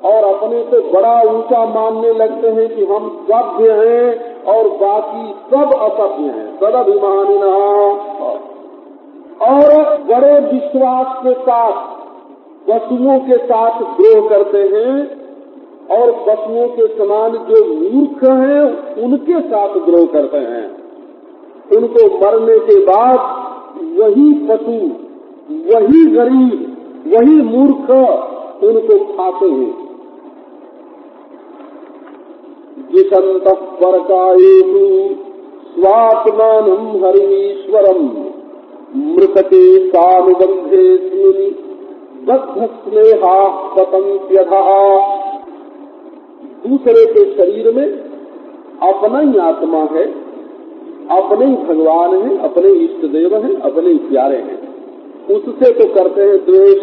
और अपने को बड़ा ऊंचा मानने लगते हैं कि हम सभ्य हैं और बाकी सब असभ्य हैं, सदभिमानिना, और बड़े विश्वास के साथ पशुओं के साथ द्रोह करते हैं और पशुओं के समान जो मूर्ख हैं उनके साथ द्रोह करते हैं। उनको मरने के बाद वही पशु, वही गरीब, वही मूर्ख उनको खाते हैं। जिसंतः परकायेषु स्वात्मानं हरिमीश्वरम् मृतके सानुबन्धेऽस्मिन् बद्धस्नेहाः पतन्त्यधः, दूसरे के शरीर में अपना ही आत्मा है, अपने ही भगवान है, अपने इष्ट देव हैं, अपने ही प्यारे हैं, उससे तो करते हैं द्वेष।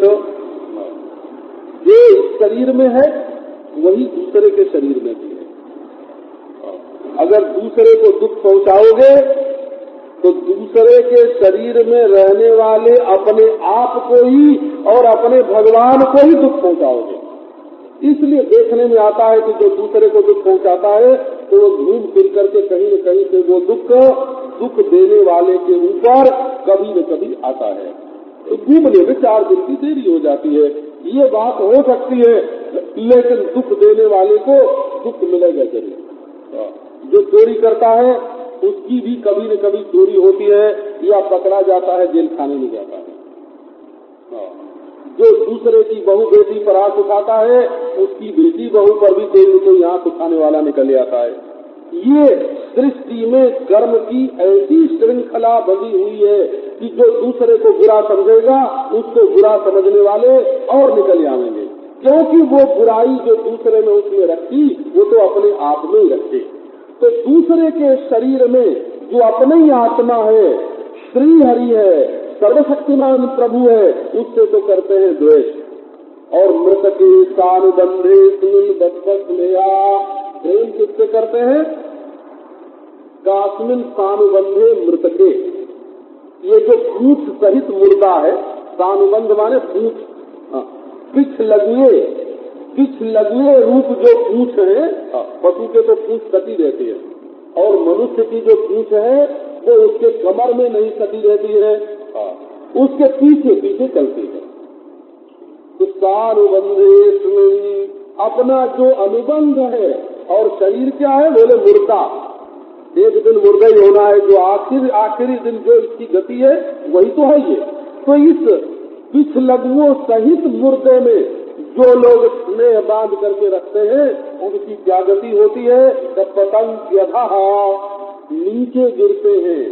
जो इस शरीर में है वही दूसरे के शरीर में भी है। अगर दूसरे को दुख पहुंचाओगे तो दूसरे के शरीर में रहने वाले अपने आप को ही और अपने भगवान को ही दुख पहुंचाओगे। इसलिए देखने में आता है कि जो दूसरे को दुख पहुंचाता है तो वो घूम फिर करके कहीं न कहीं से वो दुख देने वाले के ऊपर कभी न कभी आता है। तो घूमने में 4 दिन की देरी हो जाती है, ये बात हो सकती है, लेकिन दुख देने वाले को दुख मिलेगा जरूर। जो चोरी करता है उसकी भी कभी न कभी चोरी होती है या पकड़ा जाता है, जेल खाने में जाता है। जो दूसरे की बहू बेटी पर आंख उठाता है उसकी बेटी बहू पर भी कोई न कोई आंख उठाने वाला निकल आता है। ये सृष्टि में कर्म की ऐसी श्रृंखला बंधी हुई है कि जो दूसरे को बुरा समझेगा उसको बुरा समझने वाले और निकल आवेंगे, क्योंकि वो बुराई जो दूसरे में उसने रखी वो तो अपने आप में ही रखे। तो दूसरे के शरीर में जो अपनी ही आत्मा है, श्री हरि है, सर्वशक्तिमान प्रभु है, उससे तो करते हैं द्वेष। और मृतके सानुबंधे प्रेम किससे करते हैं? कास्मिन सानुबंधे मृतके, ये जो पूछ सहित मुर्दा है सानुबंध माने पूछ, पिछ लगे रूप जो पूछ है, पशु के तो पूछ कटी रहती है और मनुष्य की जो पूछ है वो उसके कमर में नहीं कटी रहती है, उसके पीछे पीछे चलती है। तो सानुबंधेस्मिन्, अपना जो अनुबंध है, और शरीर क्या है बोले मुर्दा, एक दिन मुर्दा ही होना है, जो आखिरी दिन जो इसकी गति है वही तो है ये। तो इस पिछलगुओं सहित मुर्दे में जो लोग स्नेह बांध करके रखते हैं उनकी क्या गति होती है? पतंग यथा, नीचे गिरते हैं।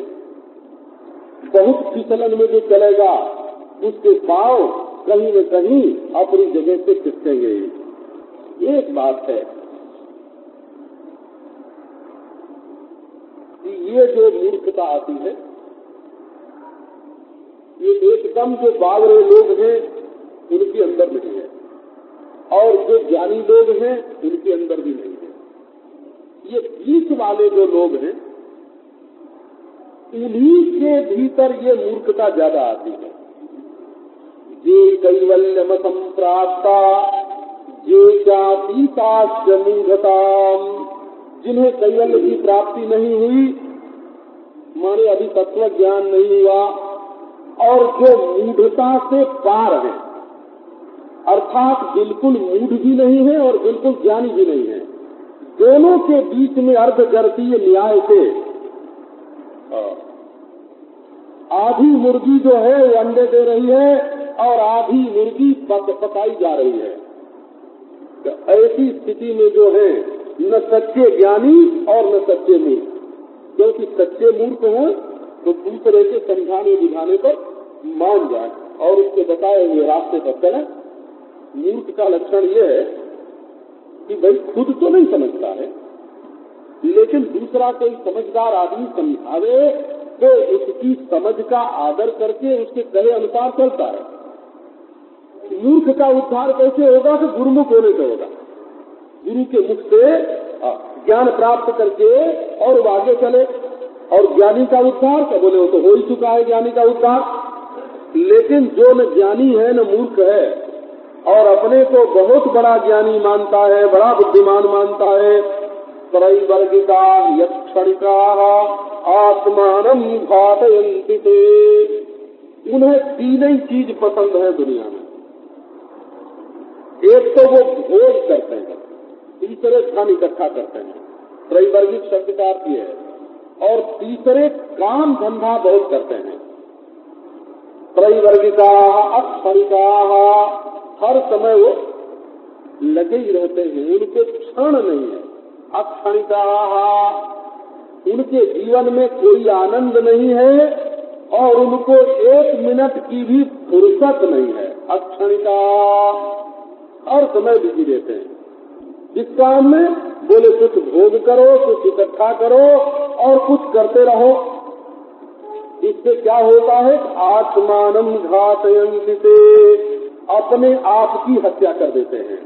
बहुत फिसलन में जो चलेगा उसके पांव कहीं न कहीं अपनी जगह से खिसकेंगे। एक बात है कि ये जो मूर्खता आती है, ये एकदम जो बावरे लोग हैं उनके अंदर नहीं है, और जो ज्ञानी लोग हैं उनके अंदर भी नहीं है। ये बीच वाले जो लोग हैं उन्हीं के भीतर ये मूर्खता ज्यादा आती है। ये कैवल्यम संप्राप्ता ये जातीताश्च मूढ़ताम्, जिन्हें कैवल्य की प्राप्ति नहीं हुई, माने अभी तत्व ज्ञान नहीं हुआ, और जो मूढ़ता से पार है, अर्थात बिल्कुल मूढ़ भी नहीं है और बिल्कुल ज्ञानी भी नहीं है, दोनों के बीच में अर्धगर्तीय न्याय से आधी मुर्गी जो है वो अंडे दे रही है और आधी मुर्गी पकाई जा रही है। तो ऐसी स्थिति में जो है न सच्चे ज्ञानी और न सच्चे मूर्ख, क्योंकि सच्चे मूर्ख हो तो दूसरे के समझाने बुझाने पर मान जाए और उसके बताए हुए रास्ते पर चले। मूर्ख का लक्षण यह है कि भाई खुद तो नहीं समझता है, लेकिन दूसरा कोई समझदार आदमी समझावे तो उसकी समझ का आदर करके उसके कहे अनुसार चलता है। मूर्ख का उद्धार कैसे होगा? तो गुरुमुख होने से होगा, गुरु के मुख से ज्ञान प्राप्त करके और वो आगे चले। और ज्ञानी का उद्धार क्या बोले, वो तो हो ही चुका है ज्ञानी का उद्धार। लेकिन जो न ज्ञानी है न मूर्ख है और अपने को बहुत बड़ा ज्ञानी मानता है, बड़ा बुद्धिमान मानता है, त्रैवर्गिका यक्षणिका आत्मानं घातयन्ति ते, उन्हें तीन ही चीज पसंद है दुनिया में। एक तो वो भोज करते हैं, तीसरे धन इकट्ठा करते हैं, त्रैवर्गिक शब्द का अर्थ है, और तीसरे काम धंधा बहुत करते हैं। त्रैवर्गिका अक्षणिका, हर समय वो लगे ही रहते हैं, उनके क्षण नहीं है। अक्षणिका, उनके जीवन में कोई आनंद नहीं है और उनको एक मिनट की भी फुर्सत नहीं है। अक्षणिका, हर समय बिजी रहते हैं। जिस काम में बोले कुछ भोग करो, कुछ इकट्ठा करो और कुछ करते रहो। इससे क्या होता है? आत्मानं घातयन्ति ते, अपने आप की हत्या कर देते हैं।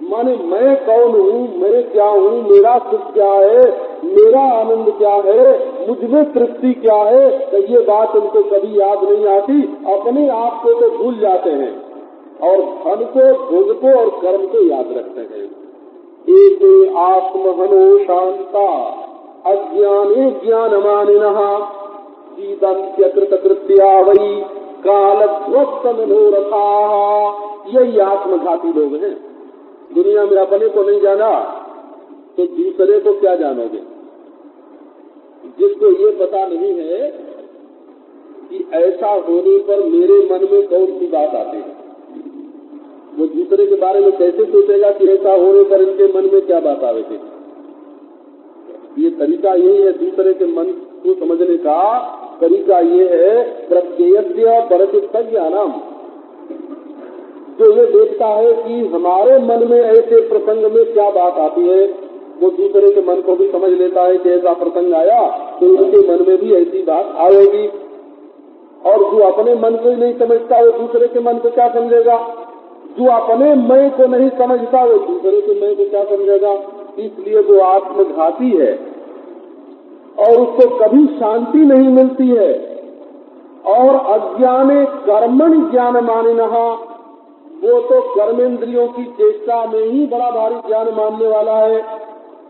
माने मैं कौन हूँ, मैं क्या हूँ, मेरा सुख क्या है, मेरा आनंद क्या है, मुझमें तृप्ति क्या है, तो ये बात उनको कभी याद नहीं आती। अपने आप को तो भूल जाते हैं और धन को, भोग को और कर्म को याद रखते हैं। एक आत्महनो शांता अज्ञाने ज्ञानमानिनः सीदन्त्यकृतकृत्या वै कालध्वस्त मनोरथाः, यही आत्मघाती लोग हैं। दुनिया में अपने को नहीं जाना तो दूसरे को क्या जानोगे? जिसको ये पता नहीं है कि ऐसा होने पर मेरे मन में कौन सी बात आती है, वो दूसरे के बारे में कैसे सोचेगा कि ऐसा होने पर इनके मन में क्या बात आवेगी? ये तरीका यही है, दूसरे के मन को समझने का तरीका ये है प्रत्ययस्य परचित्त ज्ञानम। जो ये देखता है कि हमारे मन में ऐसे प्रसंग में क्या बात आती है, वो दूसरे के मन को भी समझ लेता है कि ऐसा प्रसंग आया तो उनके मन में भी ऐसी बात आएगी। और जो अपने मन को ही नहीं समझता वो दूसरे के मन को क्या समझेगा? जो अपने मैं को नहीं समझता वो दूसरे के मैं को क्या समझेगा? इसलिए वो आत्मघाती है और उसको कभी शांति नहीं मिलती है। और अज्ञाने कर्मणि ज्ञान मानिनः, वो तो कर्मेंद्रियों की चेष्टा में ही बड़ा भारी ज्ञान मानने वाला है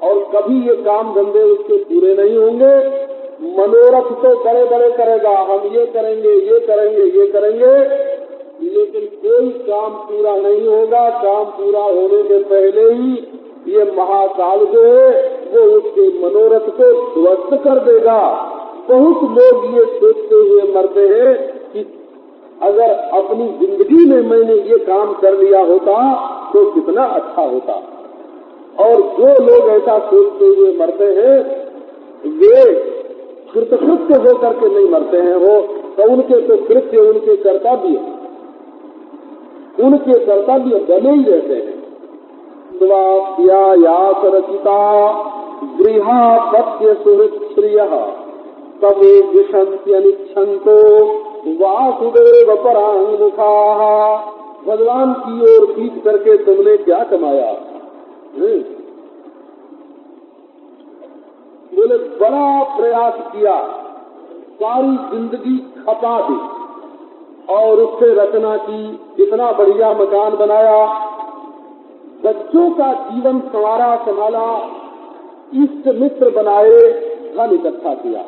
और कभी ये काम धंधे उसके पूरे नहीं होंगे। मनोरथ तो बड़े बड़े करेगा, हम ये करेंगे ये करेंगे ये करेंगे, लेकिन कोई काम पूरा नहीं होगा। काम पूरा होने के पहले ही ये महाकाल जो है वो उसके मनोरथ को ध्वस्त कर देगा। बहुत लोग ये सोचते हुए मरते हैं कि अगर अपनी जिंदगी में मैंने ये काम कर लिया होता तो कितना अच्छा होता। और जो लोग ऐसा सोचते हुए मरते हैं वे कृतकृत्य होकर के नहीं मरते हैं, वो तो उनके तो कृत्य उनके कर्तव्य बने ही रहते हैं। स्वाध्यायास रचिता गृहापत्य सुहृत् श्रियः तब विशन्त्यनिच्छन्तो वासुदेव पराङ्मुखाः। भगवान की ओर पीठ करके तुमने क्या कमाया? बोले बड़ा प्रयास किया, सारी जिंदगी खपा दी और उससे रचना की, इतना बढ़िया मकान बनाया, बच्चों का जीवन संवारा संभाला, इष्ट मित्र बनाए, धन इकट्ठा किया।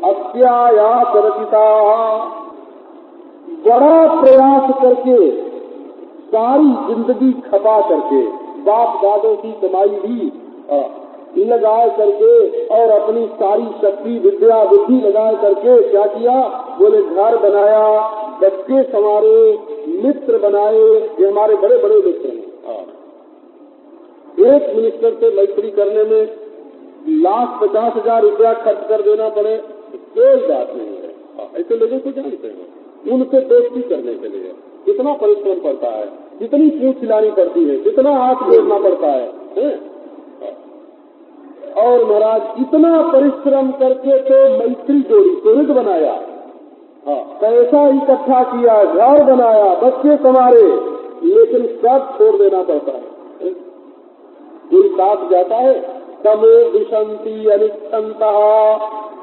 अत्यायास रचिता, बड़ा प्रयास करके, सारी जिंदगी खपा करके, बाप दादों की कमाई भी लगा करके और अपनी सारी शक्ति विद्या बुद्धि लगा करके क्या किया? बोले घर बनाया, बच्चे संवारे, मित्र बनाए। ये हमारे बड़े बड़े मित्र हैं। एक मिनिस्टर से मैत्री करने में 1,50,000 रुपया खर्च कर देना पड़े, कोई बात नहीं है। ऐसे लोगों को जानते हैं, उनसे दोस्ती करने के लिए कितना परिश्रम पड़ता है, कितनी पूछ हिलानी पड़ती है, कितना हाथ जोड़ना पड़ता है। और महाराज इतना परिश्रम करके तो मैत्री जोड़ी, सुहृद बनाया, पैसा इकट्ठा किया, घर बनाया, बच्चे संवारे, लेकिन सब छोड़ देना पड़ता है। कोई साथ जाता है, तमे विशंति अनिच्छन्ता,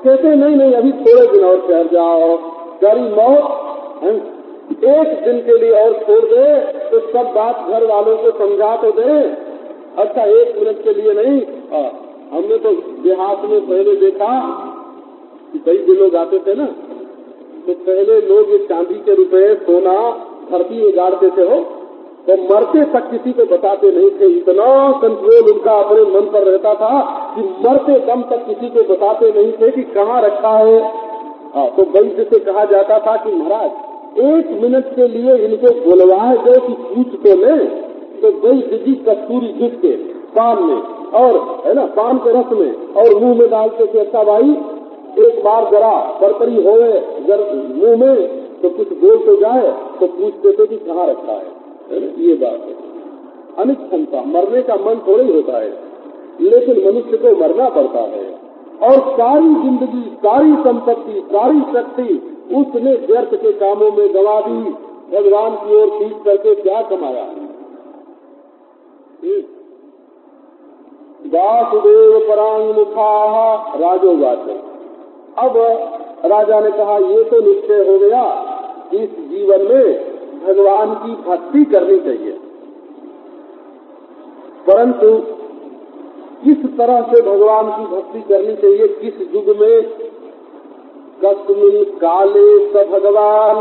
कहते नहीं अभी थोड़े दिन और ठहर जाओ, गरी मौत एक दिन के लिए और छोड़ दे तो सब बात घर वालों को समझा तो दे। अच्छा 1 मिनट के लिए नहीं। हमने तो देहात में पहले देखा कि कई लोग आते थे ना, तो पहले लोग ये चांदी के रुपए सोना धरती में गाड़ते थे, हो तो मरते तक किसी को बताते नहीं थे। इतना कंट्रोल उनका अपने मन पर रहता था कि मरते दम तक किसी को बताते नहीं थे कि कहाँ रखा है। तो वैद्य से कहा जाता था कि महाराज 1 मिनट के लिए इनको बुलवाए गए कि पूछ तो ले। तो वैद्य जी कस्तूरी घिस के पान में और है ना, पान के रस में और मुंह में डालते थे। अच्छा भाई एक बार जरा बरतरी होए मुंह में तो कुछ बोल तो जाए, तो पूछते थे कि कहाँ रखा है। ये बात है। अनिच्छन्ता, मरने का मन थोड़ा ही होता है, लेकिन मनुष्य को मरना पड़ता है। और सारी जिंदगी, सारी संपत्ति, सारी शक्ति उसने व्यर्थ के कामों में गंवा दी। भगवान की ओर पीठ करके क्या कमाया? वासुदेव पराङ्मुखाः राजोवाच। अब राजा ने कहा ये तो निश्चय हो गया, इस जीवन में भगवान की भक्ति करनी चाहिए, परंतु किस तरह से भगवान की भक्ति करनी चाहिए, किस युग में? कस्मिन् काले स भगवान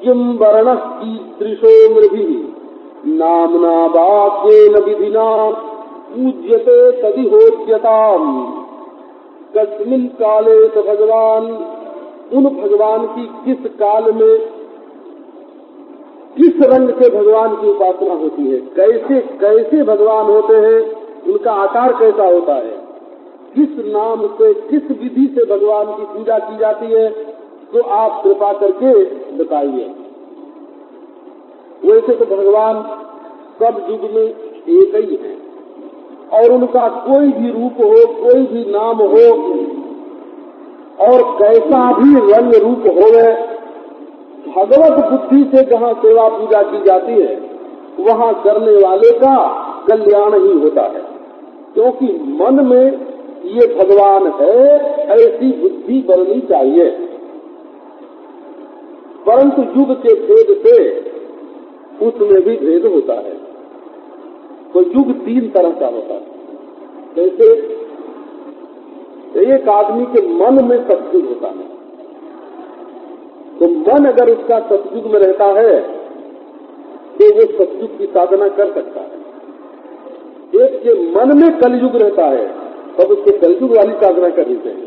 किम वर्णः कीदृशो मृभिः नाम्ना वाक्येन विधिना पूज्यते तदिहोच्यताम्। कस्मिन् काले स भगवान, उन भगवान की किस काल में, किस रंग से भगवान की उपासना होती है, कैसे कैसे भगवान होते हैं, उनका आकार कैसा होता है, किस नाम से, किस विधि से भगवान की पूजा की जाती है, तो आप कृपा करके बताइए। वैसे तो भगवान सब युग में एक ही है और उनका कोई भी रूप हो, कोई भी नाम हो और कैसा भी रंग रूप हो, भगवत बुद्धि से जहाँ सेवा पूजा की जाती है वहाँ करने वाले का कल्याण ही होता है, क्योंकि मन में ये भगवान है ऐसी बुद्धि बननी चाहिए। परंतु युग के भेद से उसमें भी भेद होता है। तो युग 3 तरह का होता है। जैसे एक आदमी के मन में सतयुग होता है, तो मन अगर उसका सतयुग में रहता है तो वो सतयुग की साधना कर सकता है। एक के मन में कलयुग रहता है तब उसको कलयुग वाली साधना करनी चाहिए।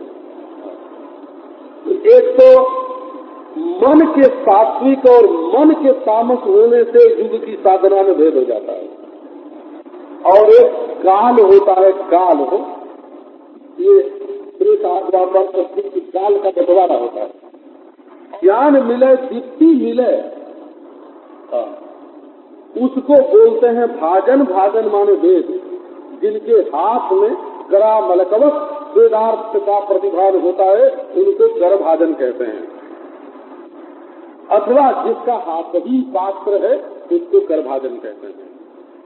एक तो मन के सात्विक और मन के तामस होने से युग की साधना में भेद हो जाता है। और एक काल होता है, काल हो ये काल का बंटवारा होता है। ज्ञान मिले, दीप्ति मिले, उसको बोलते हैं भाजन। भाजन माने वेद, जिनके हाथ में करा मलकवत वेदार्थ का प्रतिभान होता है उनको कर भाजन कहते हैं। अथवा जिसका हाथ ही शास्त्र है उसको कर भाजन कहते हैं।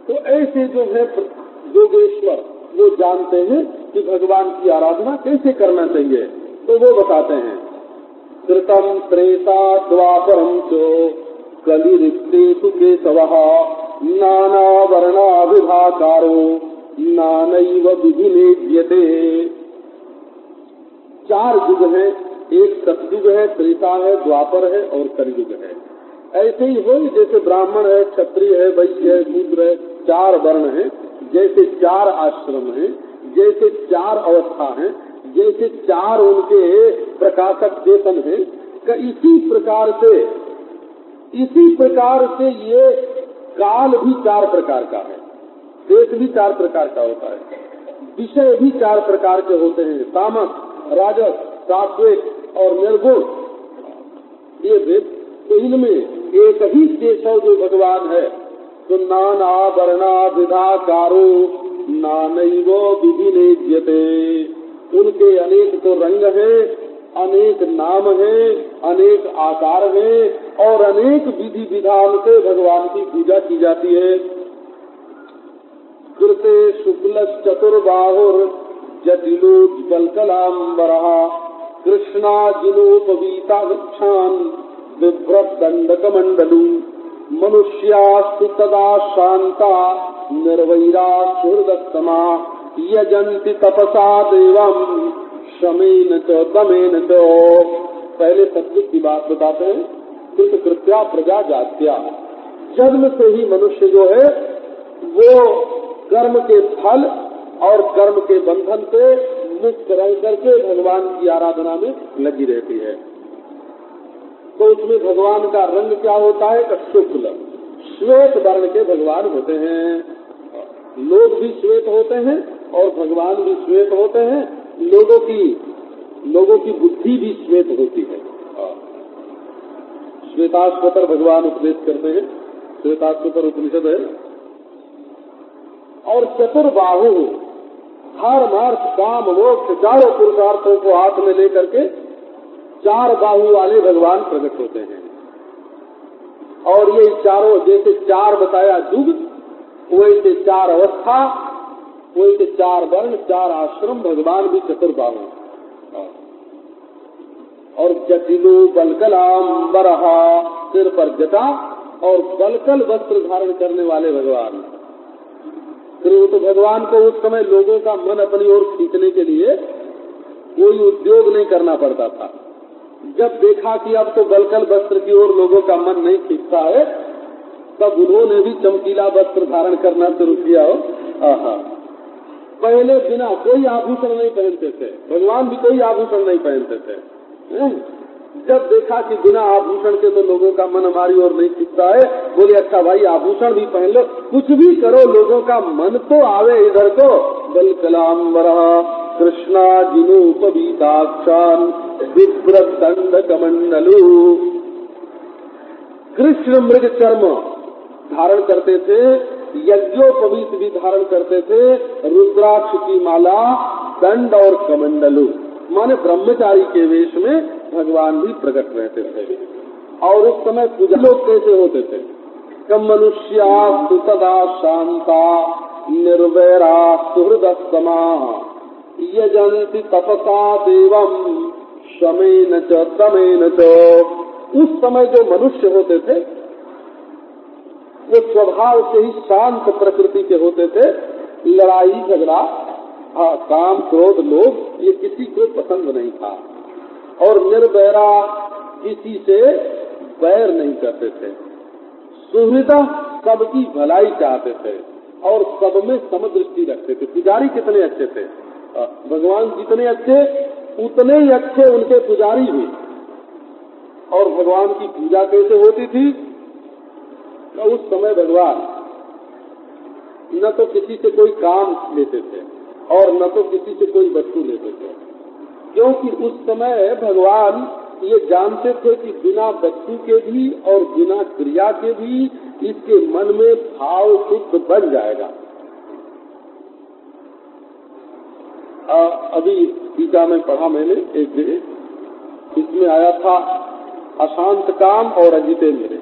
तो ऐसे जो है योगेश्वर वो जानते हैं कि भगवान की आराधना कैसे करना चाहिए, तो वो बताते हैं कृतम त्रेता द्वापरम चो कलिरिक्तेषु केशवः नाना वर्णाभिधाकारो नानैव विधिनेज्यते। 4 युग है, एक सतयुग है, त्रेता है, द्वापर है और कलयुग है। ऐसे ही हो जैसे ब्राह्मण है, क्षत्रिय है, वैश्य है, शूद्र है, 4 वर्ण है, जैसे 4 आश्रम है, जैसे 4 अवस्था है, जैसे 4 उनके प्रकाशक चेतन है, इसी प्रकार से ये काल भी 4 प्रकार का है, देश भी 4 प्रकार का होता है, विषय भी 4 प्रकार के होते हैं, तामस, राजस, सात्विक और निर्गुण। ये भेद, तो इनमें एक ही केशव जो भगवान है, तो नाना वर्णाभिधाकारो नानैव विधिनेज्यते। उनके अनेक तो रंग हैं, अनेक नाम हैं, अनेक आकार हैं और अनेक विधि विधान से भगवान की पूजा की जाती है। कृते शुक्ल चतुर्बाहुर जटिलोज्ज्वलकलाम्बरः कृष्णाजिनोपवीता वृक्षान् बिभ्रत् दण्डकमण्डलू मनुष्यास्तु तदा शान्ता निर्वैरा सुहृदस्तमा यजन्ति तपसा देवम् शमेन च दमेन च। पहले सत्युग की बात बताते हैं। कृत्या प्रजा जात्या, जन्म से ही मनुष्य जो है वो कर्म के फल और कर्म के बंधन से मुक्त रह करके भगवान की आराधना में लगी रहती है। तो उसमें भगवान का रंग क्या होता है? शुक्ल श्वेत वर्ण के भगवान होते हैं। लोग भी श्वेत होते हैं और भगवान भी श्वेत होते हैं। लोगों की बुद्धि भी श्वेत होती है। श्वेताश्वतर भगवान उपदेश करते हैं, श्वेताश्वतर उपनिषद है। और चतुर्बाहु धर्म अर्थ काम मोक्ष 4 पुरुषार्थों को हाथ में लेकर के 4 बाहु वाले भगवान प्रकट होते हैं। और ये चारों, जैसे 4 बताया युग, वैसे 4 अवस्था, वैसे 4 वर्ण, 4 आश्रम, भगवान भी चतुर्बाहु। और जटिलो बलकलाम्बरः, सिर पर जटा और बलकल वस्त्र धारण करने वाले भगवान। तो भगवान को उस समय लोगों का मन अपनी ओर खींचने के लिए कोई उद्योग नहीं करना पड़ता था। जब देखा कि अब तो बलकल वस्त्र की ओर लोगों का मन नहीं खींचता है, तब उन्होंने भी चमकीला वस्त्र धारण करना शुरू किया हो। पहले बिना कोई आभूषण नहीं पहनते थे, भगवान भी कोई आभूषण नहीं पहनते थे। जब देखा कि बिना आभूषण के तो लोगों का मन हमारी ओर नहीं खींचता है, बोले अच्छा भाई आभूषण भी पहन लो, कुछ भी करो, लोगों का मन तो आवे इधर को। बलकलाम्बरः कृष्णा जिनोपवीताक्षान् बिभ्रत् दण्डकमण्डलू, कृष्ण मृग चर्म धारण करते थे, यज्ञोपवीत भी धारण करते थे, रुद्राक्ष की माला, दंड और कमंडलू, माने ब्रह्मचारी के वेश में भगवान भी प्रकट रहते थे। और उस समय पूजा लोग कैसे होते थे? कम मनुष्या सदा शांता निर्वैरा सुहृदस्तमा यजन्ति तपसा देवम शमेन च तमेन च। उस समय जो मनुष्य होते थे वो स्वभाव से ही शांत प्रकृति के होते थे। लड़ाई झगड़ा, काम, क्रोध, लोभ ये किसी को पसंद नहीं था और निर्वैरा किसी से वैर नहीं करते थे। सुहृदा सबकी भलाई चाहते थे और सब में समदृष्टि रखते थे। पुजारी कितने अच्छे थे, भगवान जितने अच्छे उतने ही अच्छे उनके पुजारी भी। और भगवान की पूजा कैसे होती थी? तो उस समय भगवान न तो किसी से कोई काम लेते थे और न तो किसी से कोई वस्तु लेते थे, क्योंकि उस समय भगवान ये जानते थे कि बिना वस्तु के भी और बिना क्रिया के भी इसके मन में भाव शुद्ध बन जाएगा। अभी टीका में पढ़ा मैंने एक जगह, इसमें आया था अशांत काम और अजितेंद्र,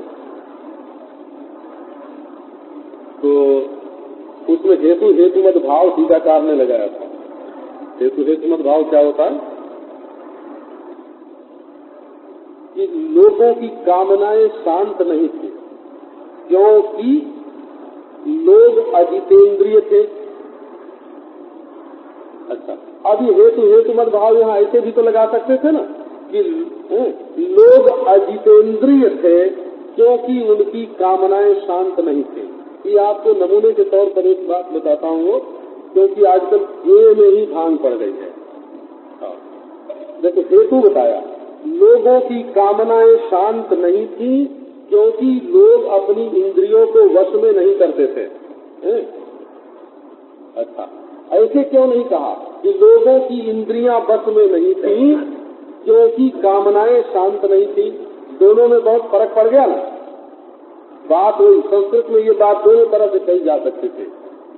तो उसमें हेतु हेतुमत भाव टीकाकार ने लगाया था। हेतु हेतुमत भाव क्या होता है कि लोगों की कामनाएं शांत नहीं थी क्योंकि लोग अजितेंद्रिय थे। अच्छा, अभी हेतु हेतुमत भाव यहाँ ऐसे भी तो लगा सकते थे ना कि लोग अजितेंद्रिय थे क्योंकि उनकी कामनाएं शांत नहीं थी। ये आपको नमूने के तौर पर एक बात बताता हूँ, क्योंकि आजकल कुएं में ही भांग पड़ गई है। देखो, हेतु बताया, लोगों की कामनाएं शांत नहीं थी क्योंकि लोग अपनी इंद्रियों को वश में नहीं करते थे। अच्छा, ऐसे क्यों नहीं कहा कि लोगों की इंद्रियां वश में नहीं थी क्योंकि कामनाएं शांत नहीं थी? दोनों में बहुत फर्क पड़ गया ना। बात वही, संस्कृत में ये बात दोनों तरह से कही जा सकती थी।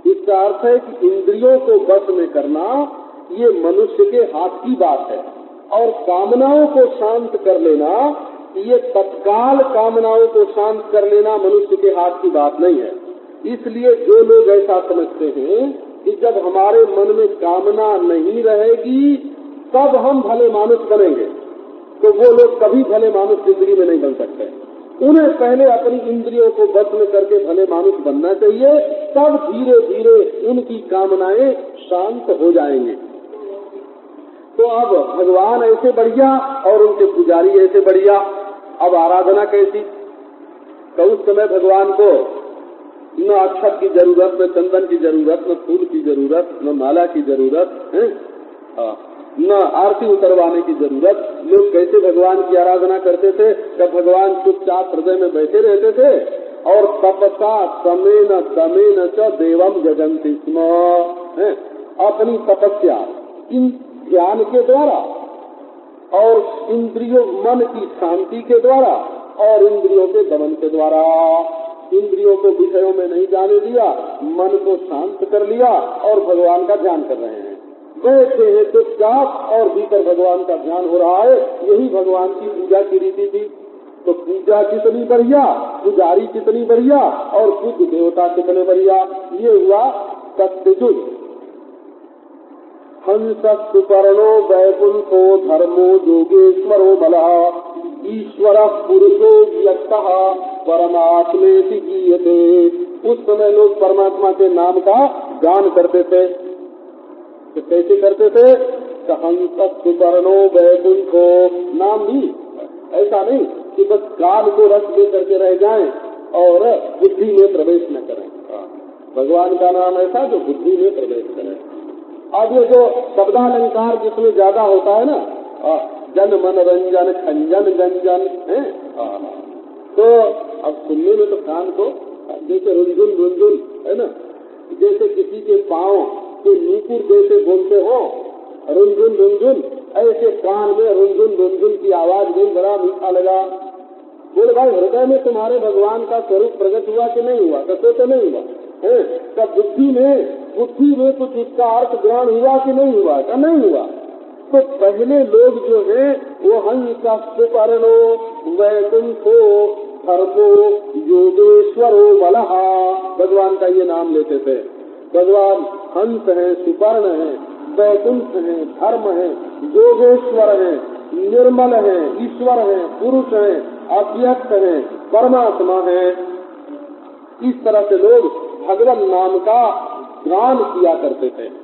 इसका अर्थ है कि इंद्रियों को वश में करना ये मनुष्य के हाथ की बात है और कामनाओं को शांत कर लेना, ये तत्काल कामनाओं को शांत कर लेना मनुष्य के हाथ की बात नहीं है। इसलिए जो लोग ऐसा समझते हैं कि जब हमारे मन में कामना नहीं रहेगी तब हम भले मानुष बनेंगे, तो वो लोग कभी भले मानुष जिंदगी में नहीं बन सकते। उन्हें पहले अपनी इंद्रियों को बस में करके भले मानुष बनना चाहिए, तब धीरे धीरे उनकी कामनाएं शांत हो जाएंगे। तो अब भगवान ऐसे बढ़िया और उनके पुजारी ऐसे बढ़िया। अब आराधना कैसी? तो उस समय भगवान को न अक्षत की जरूरत, न चंदन की जरूरत, न फूल की जरूरत, न माला की जरूरत है, न आरती उतरवाने की जरूरत। लोग कैसे भगवान की आराधना करते थे? जब भगवान चुपचाप हृदय में बैठे रहते थे और तपसा समेन दमेन च देवम जगन्ति स्म, अपनी तपस्या इन ध्यान के द्वारा और इंद्रियों मन की शांति के द्वारा और इंद्रियों के दमन के द्वारा, इंद्रियों को विषयों में नहीं जाने दिया, मन को शांत कर लिया और भगवान का ध्यान कर रहे हैं। बैठे हैं चुपचाप और भीतर भगवान का ध्यान हो रहा है। यही भगवान की पूजा की रीति थी। तो पूजा कितनी बढ़िया, पुजारी कितनी बढ़िया और बुद्ध देवता कितने बढ़िया। ये हुआ सत्ययुग। हंस सुपर्णो वैकुंठो धर्मो योगेश्वरो बलः ईश्वर पुरुषो व्यक्तः परमात्मेति गीयते। उस समय लोग परमात्मा के नाम का गान करते थे। तो कैसे करते थे? हंस सुपर्णो वैकुंठो, नाम भी ऐसा नहीं कि बस कान को रस दे करके रह जाएं और बुद्धि में प्रवेश न करें। भगवान का नाम ऐसा जो बुद्धि में प्रवेश करे। अब ये जो शब्दालंकार जिसमें ज्यादा होता है ना, जन मन रंजन खंजन गंजन है, तो अब सुनने में तो कान को जैसे रुंझुन रुंझुन है ना, जैसे किसी के पाँव के नूपुर जैसे बोलते हो रुंझुन रुंझुन, ऐसे कान में रुंझुन रुंझुन की आवाज गई, बड़ा मीठा लगा। बोले भाई हृदय में तुम्हारे भगवान का स्वरूप प्रकट हुआ कि नहीं हुआ? कहते तो नहीं हुआ है। तब बुद्धि में कुछ इसका अर्थ ग्रहण हुआ कि नहीं हुआ? का नहीं हुआ। तो पहले लोग जो है वो हंस सुपर्णो वैकुंठो धर्मो योगेश्वरो बलः, भगवान का ये नाम लेते थे। भगवान हंस है, सुपर्ण है, वैकुंठ है, धर्म है, योगेश्वर है, निर्मल है, ईश्वर है, पुरुष है, अव्यक्त हैं, परमात्मा हैं। इस तरह से लोग भगवान नाम का गान किया करते थे।